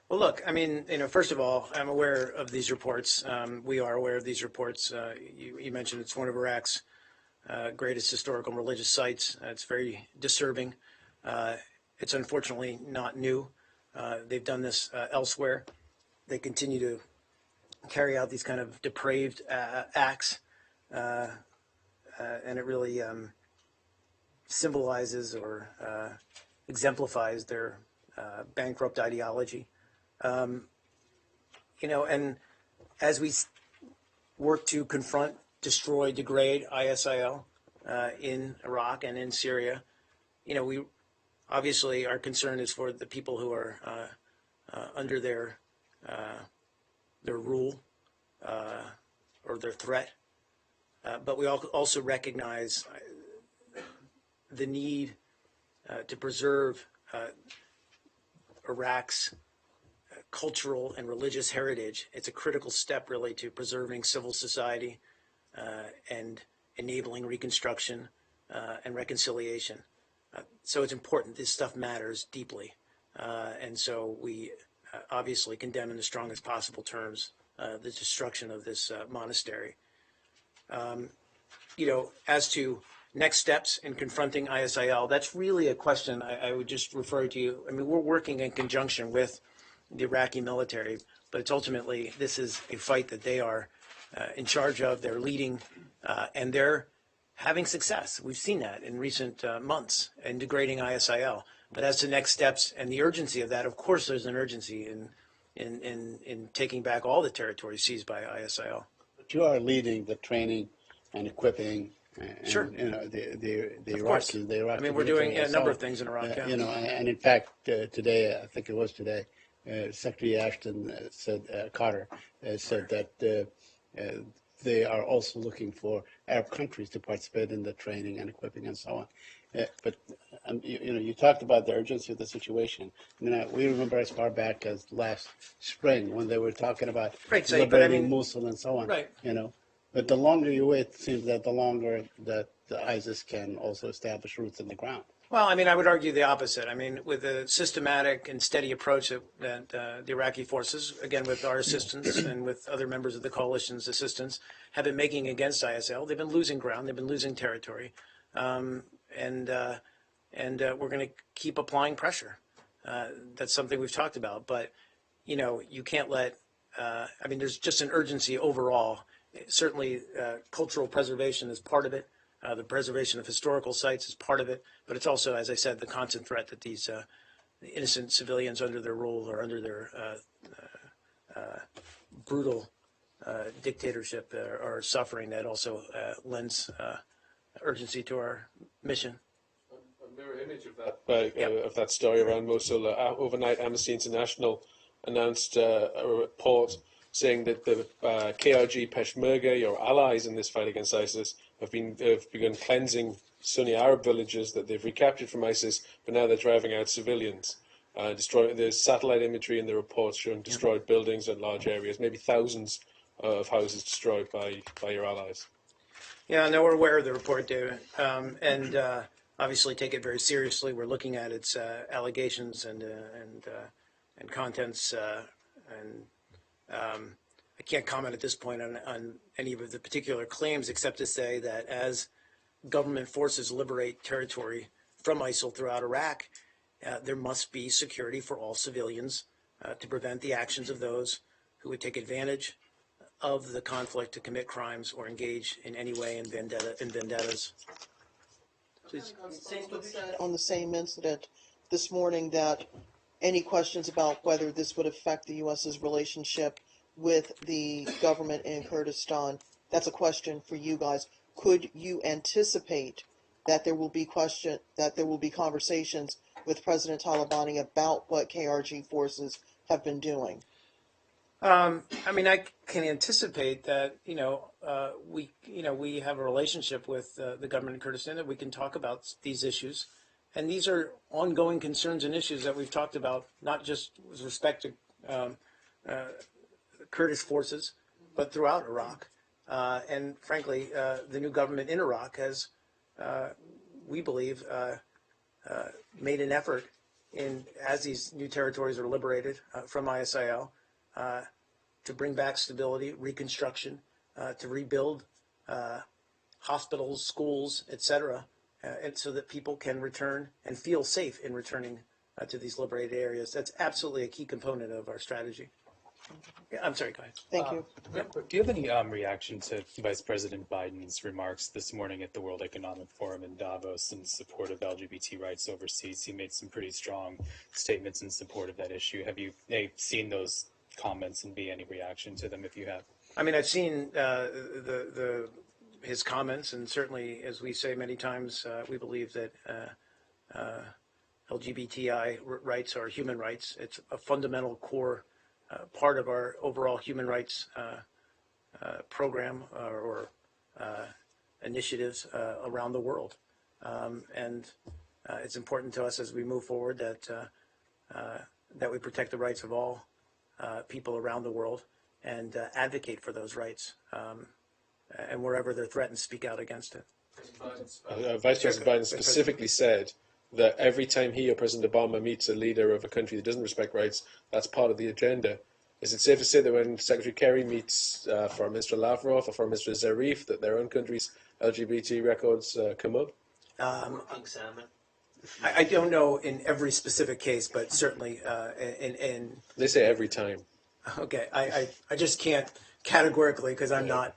S1: Well, look, I mean, first of all, I'm aware of these reports. We are aware of these reports. You mentioned it's one of Iraq's greatest historical and religious sites. It's very disturbing. It's unfortunately not new. They've done this elsewhere. They continue to carry out these kind of depraved acts, and it really symbolizes or exemplifies their bankrupt ideology. And as we work to confront, destroy, degrade ISIL in Iraq and in Syria, we obviously our concern is for the people who are under their rule or their threat. But we also recognize the need to preserve Iraq's cultural and religious heritage. It's a critical step, really, to preserving civil society and enabling reconstruction and reconciliation. So it's important. This stuff matters deeply. And so we obviously condemn in the strongest possible terms the destruction of this monastery. As to next steps in confronting ISIL, that's really a question I would just refer to you. I mean, we're working in conjunction with the Iraqi military, but it's ultimately, this is a fight that they are in charge of, they're leading, and they're having success. We've seen that in recent months in degrading ISIL. But as to next steps and the urgency of that, of course there's an urgency in taking back all the territory seized by ISIL.
S5: But you are leading the training and equipping. And,
S1: sure.
S5: The
S1: Iraqi.
S5: I
S1: mean, we're doing a number of things in Iraq.
S5: And in fact, today, I think it was today, Secretary Ashton Carter said that they are also looking for Arab countries to participate in the training and equipping and so on. But you talked about the urgency of the situation. I mean, we remember as far back as last spring when they were talking about liberating Mosul and so on.
S1: Right.
S5: But the longer you wait, it seems that the longer that the ISIS can also establish roots in the ground.
S1: Well, I mean, I would argue the opposite. I mean, with a systematic and steady approach that the Iraqi forces, again, with our assistance and with other members of the coalition's assistance, have been making against ISIL, they've been losing ground, they've been losing territory, and we're going to keep applying pressure. That's something we've talked about, but you can't let. I mean, there's just an urgency overall. Certainly, cultural preservation is part of it. The preservation of historical sites is part of it, but it's also, as I said, the constant threat that these innocent civilians under their rule or under their brutal dictatorship are suffering. That also lends urgency to our mission.
S3: Mirror image of that story around Mosul. Overnight, Amnesty International announced a report saying that the KRG Peshmerga, your allies in this fight against ISIS, have begun cleansing Sunni Arab villages that they've recaptured from ISIS, but now they're driving out civilians. There's satellite imagery in the report showing destroyed buildings and large areas, maybe thousands of houses destroyed by your allies.
S1: Yeah, no, we're aware of the report, David, and obviously take it very seriously. We're looking at its allegations and contents, I can't comment at this point on any of the particular claims, except to say that as government forces liberate territory from ISIL throughout Iraq, there must be security for all civilians to prevent the actions of those who would take advantage of the conflict to commit crimes or engage in any way in vendettas. Please.
S8: On the same incident this morning that any questions about whether this would affect the U.S.'s relationship with the government in Kurdistan, that's a question for you guys. Could you anticipate that there will be conversations with President Talabani about what KRG forces have been doing?
S1: I mean, I can anticipate that, we have a relationship with the government in Kurdistan that we can talk about these issues. And these are ongoing concerns and issues that we've talked about, not just with respect to Kurdish forces, but throughout Iraq. And frankly, the new government in Iraq has, we believe, made an effort as these new territories are liberated from ISIL, to bring back stability, reconstruction, to rebuild hospitals, schools, etc., and so that people can return and feel safe in returning to these liberated areas. That's absolutely a key component of our strategy. Yeah, I'm sorry, go ahead.
S8: Thank you.
S15: Do you have any reaction to Vice President Biden's remarks this morning at the World Economic Forum in Davos in support of LGBT rights overseas? He made some pretty strong statements in support of that issue. Have you seen those comments and any reaction to them if you have?
S1: I mean, I've seen his comments, and certainly, as we say many times, we believe that LGBTI rights are human rights. It's a fundamental core part of our overall human rights program or initiatives around the world. And it's important to us as we move forward that we protect the rights of all people around the world and advocate for those rights. And wherever they're threatened, speak out against it.
S3: Vice President Biden specifically said that every time he or President Obama meets a leader of a country that doesn't respect rights, that's part of the agenda. Is it safe to say that when Secretary Kerry meets Foreign Minister Lavrov or Foreign Minister Zarif, that their own country's LGBT records come up?
S1: I don't know in every specific case, but certainly in
S3: They say every time.
S1: Okay, I just can't categorically, because I'm not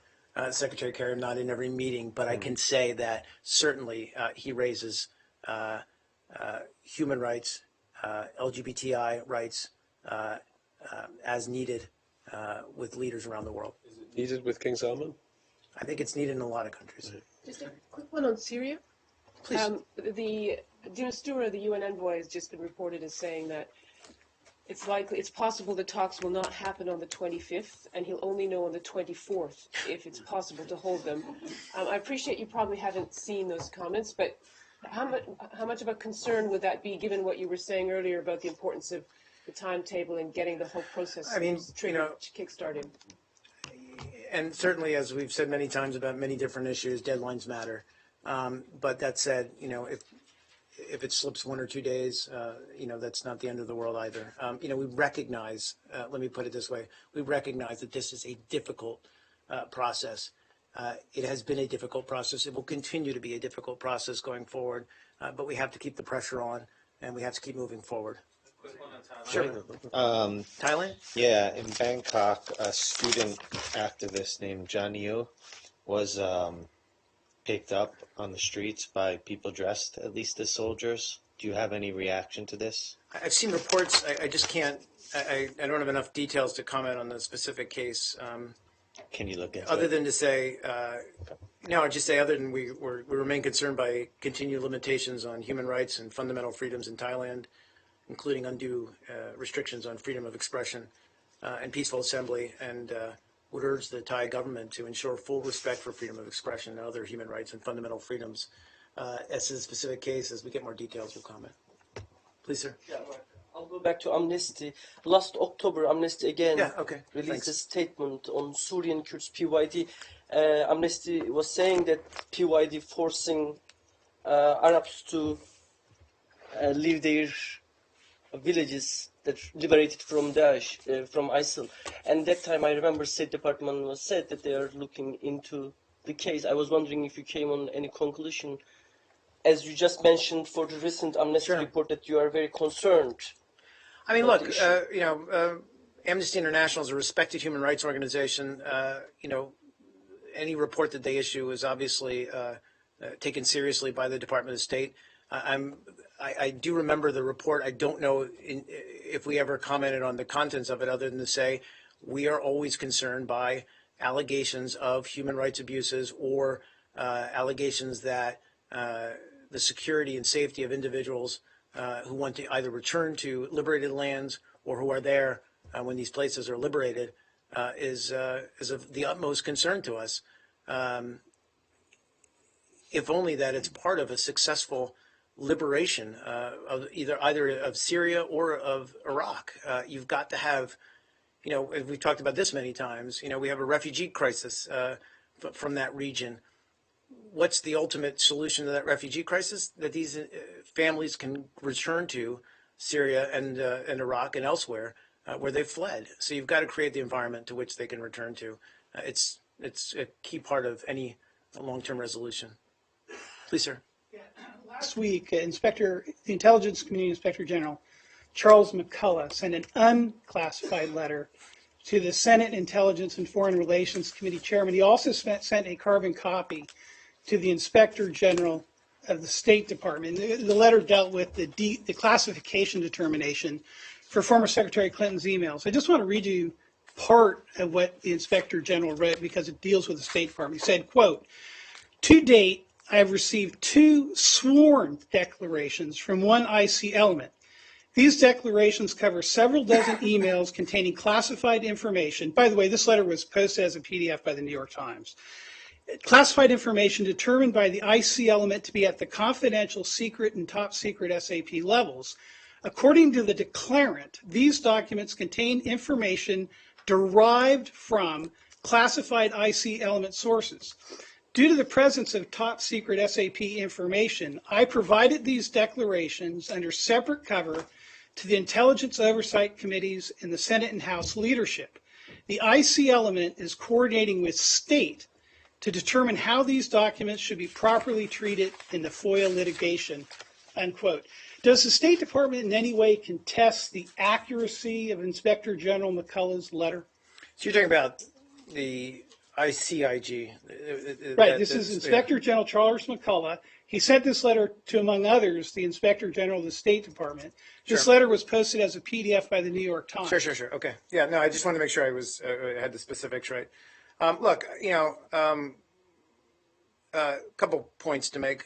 S1: Secretary Kerry, I'm not in every meeting, but I can say that certainly he raises human rights, LGBTI rights as needed with leaders around the world.
S3: Is it needed with King Salman?
S1: I think it's needed in a lot of countries.
S9: Just a quick one on Syria.
S1: Please.
S9: The de Mistura, the UN envoy, has just been reported as saying that it's possible the talks will not happen on the 25th, and he'll only know on the 24th if it's possible to hold them. I appreciate you probably haven't seen those comments, but how much of a concern would that be, given what you were saying earlier about the importance of the timetable and getting the whole process kick-started?
S1: And certainly, as we've said many times about many different issues, deadlines matter. But that said, if it slips 1 or 2 days, that's not the end of the world either. We recognize, let me put it this way, we recognize that this is a difficult process. It has been a difficult process. It will continue to be a difficult process going forward, but we have to keep the pressure on, and we have to keep moving forward. Sure. Thailand?
S2: Yeah, in Bangkok, a student activist named John Yu was picked up on the streets by people dressed at least as soldiers. Do you have any reaction to this?
S1: I've seen reports. I just can't. I don't have enough details to comment on the specific case.
S2: Can you look into
S1: Other
S2: it?
S1: than to say, no, I'd just say other than we remain concerned by continued limitations on human rights and fundamental freedoms in Thailand, including undue restrictions on freedom of expression and peaceful assembly, and would urge the Thai government to ensure full respect for freedom of expression and other human rights and fundamental freedoms. As to the specific case, as we get more details, we'll comment. Please, sir.
S16: Yeah, right. I'll go back to Amnesty. Last October, Amnesty again released
S1: Thanks.
S16: a statement on Syrian Kurds PYD. Amnesty was saying that PYD forcing Arabs to leave their villages that liberated from Daesh, from ISIL. And that time I remember State Department was said that they are looking into the case. I was wondering if you came on any conclusion, as you just mentioned for the recent Amnesty report, that you are very concerned.
S1: I mean, look, Amnesty International is a respected human rights organization. Any report that they issue is obviously taken seriously by the Department of State. I do remember the report. I don't know if we ever commented on the contents of it, other than to say we are always concerned by allegations of human rights abuses or allegations that the security and safety of individuals who want to either return to liberated lands or who are there when these places are liberated is of the utmost concern to us. If only that it's part of a successful liberation of either of Syria or of Iraq. You've got to have, we've talked about this many times, we have a refugee crisis from that region. What's the ultimate solution to that refugee crisis? That these families can return to Syria and Iraq and elsewhere where they've fled. So you've got to create the environment to which they can return to. It's a key part of any long-term resolution. Please, sir.
S17: Last week, the Intelligence Community Inspector General Charles McCullough sent an unclassified letter to the Senate Intelligence and Foreign Relations Committee Chairman. He also sent a carbon copy to the Inspector General of the State Department. The letter dealt with the classification determination for former Secretary Clinton's emails. I just want to read you part of what the Inspector General wrote because it deals with the State Department. He said, quote, "To date, I have received 2 sworn declarations from one IC element. These declarations cover several dozen emails containing classified information." By the way, this letter was posted as a PDF by the New York Times. "Classified information determined by the IC element to be at the confidential, secret, and top secret SAP levels. According to the declarant, these documents contain information derived from classified IC element sources. Due to the presence of top secret SAP information, I provided these declarations under separate cover to the Intelligence Oversight Committees in the Senate and House leadership. The IC element is coordinating with state to determine how these documents should be properly treated in the FOIA litigation," unquote. Does the State Department in any way contest the accuracy of Inspector General McCullough's letter?
S1: So you're talking about the ICIG.
S17: Right, this is Inspector General Charles McCullough. He sent this letter to, among others, the Inspector General of the State Department. This letter was posted as a PDF by the New York Times.
S1: Sure. Okay. Yeah, no, I just wanted to make sure I had the specifics right. Look, a couple points to make.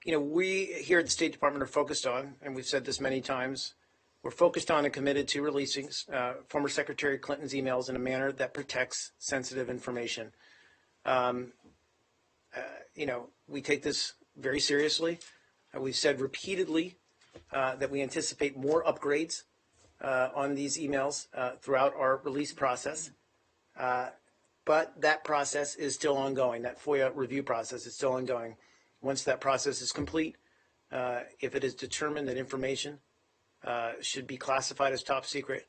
S1: We here at the State Department are focused on, and we've said this many times, we're focused on and committed to releasing former Secretary Clinton's emails in a manner that protects sensitive information. We take this very seriously. We've said repeatedly that we anticipate more upgrades on these emails throughout our release process. But that process is still ongoing. That FOIA review process is still ongoing. Once that process is complete, if it is determined that information should be classified as top secret,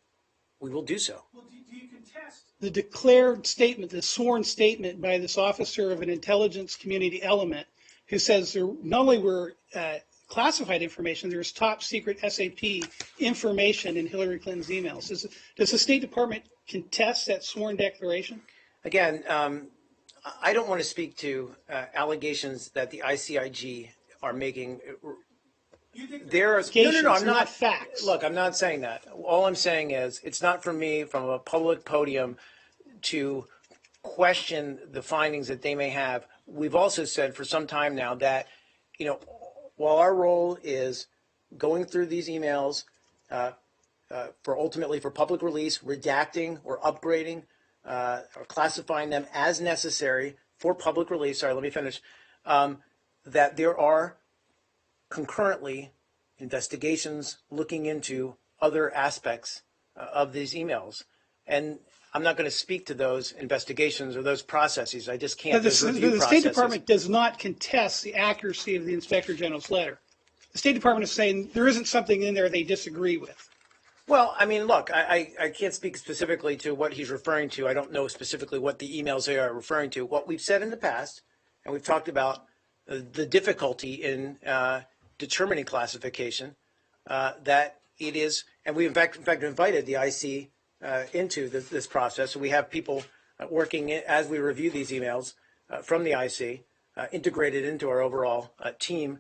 S1: we will do so.
S17: Well, do you contest the declared statement, the sworn statement by this officer of an intelligence community element who says there not only were classified information, there's top secret SAP information in Hillary Clinton's emails? Does the State Department contest that sworn declaration?
S1: Again, I don't want to speak to allegations that the ICIG are making. There are
S17: I'm not facts.
S1: Look, I'm not saying that. All I'm saying is it's not for me from a public podium to question the findings that they may have. We've also said for some time now that, while our role is going through these emails ultimately for public release, redacting or upgrading or classifying them as necessary for public release. Sorry, let me finish. That there are concurrently investigations looking into other aspects of these emails. And I'm not going to speak to those investigations or those processes. I just can't.
S17: The State Department does not contest the accuracy of the Inspector General's letter. The State Department is saying there isn't something in there they disagree with.
S1: Well, I mean, look, I can't speak specifically to what he's referring to. I don't know specifically what the emails they are referring to. What we've said in the past, and we've talked about the difficulty in determining classification, that it is, and we in fact invited the IC into this process. So we have people working as we review these emails from the IC, integrated into our overall team.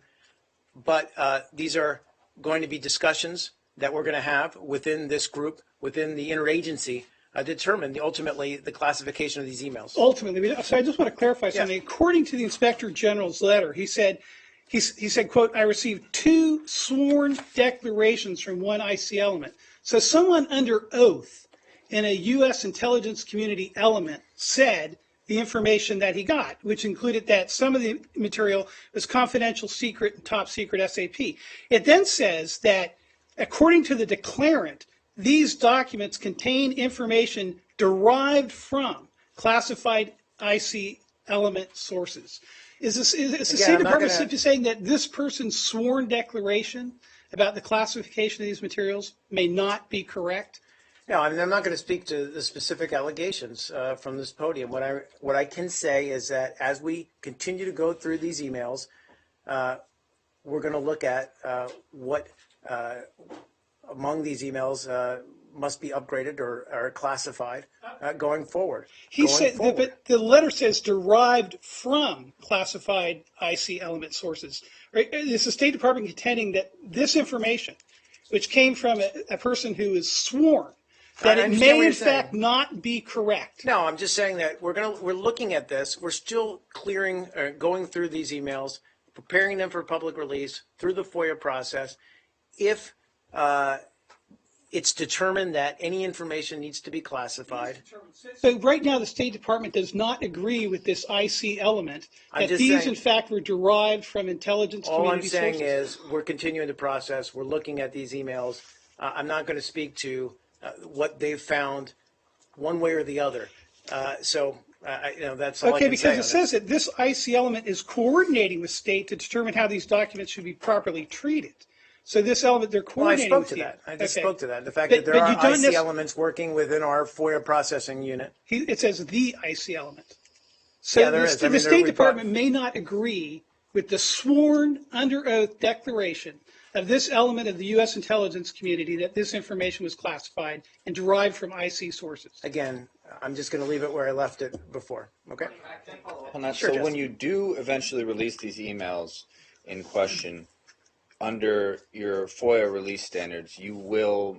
S1: But these are going to be discussions that we're going to have within this group, within the interagency, determine ultimately the classification of these emails.
S17: Ultimately, so I just want to clarify something. Yeah. According to the Inspector General's letter, he said, quote, I received 2 sworn declarations from one IC element. So someone under oath in a U.S. intelligence community element said the information that he got, which included that some of the material was confidential, secret, and top secret SAP. It then says that according to the declarant, these documents contain information derived from classified IC element sources. Is the State Department simply saying that this person's sworn declaration about the classification of these materials may not be correct?
S1: No, I mean, I'm not going to speak to the specific allegations from this podium. What I can say is that as we continue to go through these emails, we're going to look at what among these emails must be upgraded or classified going forward.
S17: But the letter says derived from classified IC element sources. Right? Is the State Department contending that this information, which came from a person who is sworn, that it may in fact not be correct?
S1: No, I'm just saying that we're looking at this. We're still going through these emails, preparing them for public release through the FOIA process. If it's determined that any information needs to be classified.
S17: So right now the State Department does not agree with this IC element, that these in fact were derived from intelligence community sources.
S1: All I'm saying is we're continuing the process. We're looking at these emails. I'm not going to speak to what they've found one way or the other. That's all I can say.
S17: Okay, because it says that this IC element is coordinating with state to determine how these documents should be properly treated. So this element, they're coordinating.
S1: Well, I spoke to that. I just spoke to that. The fact that there are IC elements working within our FOIA processing unit.
S17: It says the IC element. So the State Department may not agree with the sworn under oath declaration of this element of the U.S. intelligence community that this information was classified and derived from IC sources.
S1: Again, I'm just going to leave it where I left it before. Okay?
S11: On that, sure, so when you do eventually release these emails in question, under your FOIA release standards, you will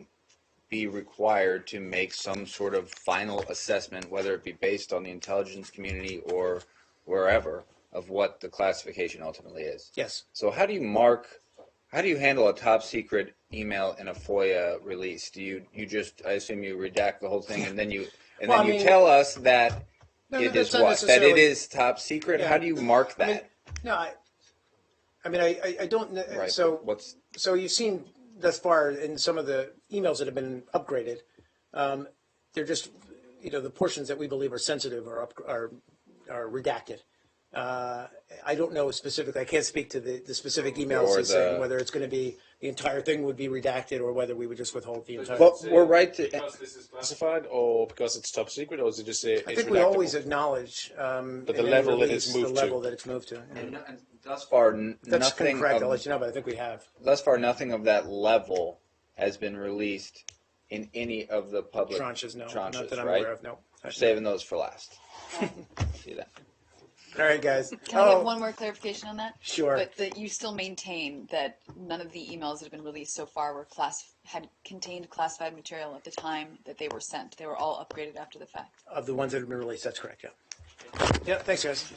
S11: be required to make some sort of final assessment, whether it be based on the intelligence community or wherever, of what the classification ultimately is.
S1: Yes.
S11: So how do you handle a top secret email in a FOIA release? Do you just, I assume you redact the whole thing and then you tell us that it is top secret? Yeah. How do you mark that?
S1: I don't know. Right. So you've seen thus far in some of the emails that have been upgraded, they're just, the portions that we believe are sensitive are redacted. I don't know specifically. I can't speak to the specific emails saying whether it's going to be the entire thing would be redacted or whether we would just withhold the entire.
S11: Well, we're right to
S3: because this is classified, or because it's top secret, or is it just say?
S1: I think we always acknowledge
S3: but the level that it's moved to.
S1: The level that it's moved to. Yeah.
S11: And thus far,
S1: that's correct. I'll let you know, but I think we have.
S11: Thus far, nothing of that level has been released in any of the public
S1: tranches. No,
S11: tranches,
S1: not that I'm
S11: right?
S1: aware of. No,
S11: saving those for last. See that.
S1: All right, guys.
S12: Can I get one more clarification on that?
S1: Sure.
S12: But that you still maintain that none of the emails that have been released so far were had contained classified material at the time that they were sent. They were all upgraded after the fact.
S1: Of the ones that have been released, that's correct, yeah. Yeah, thanks, guys.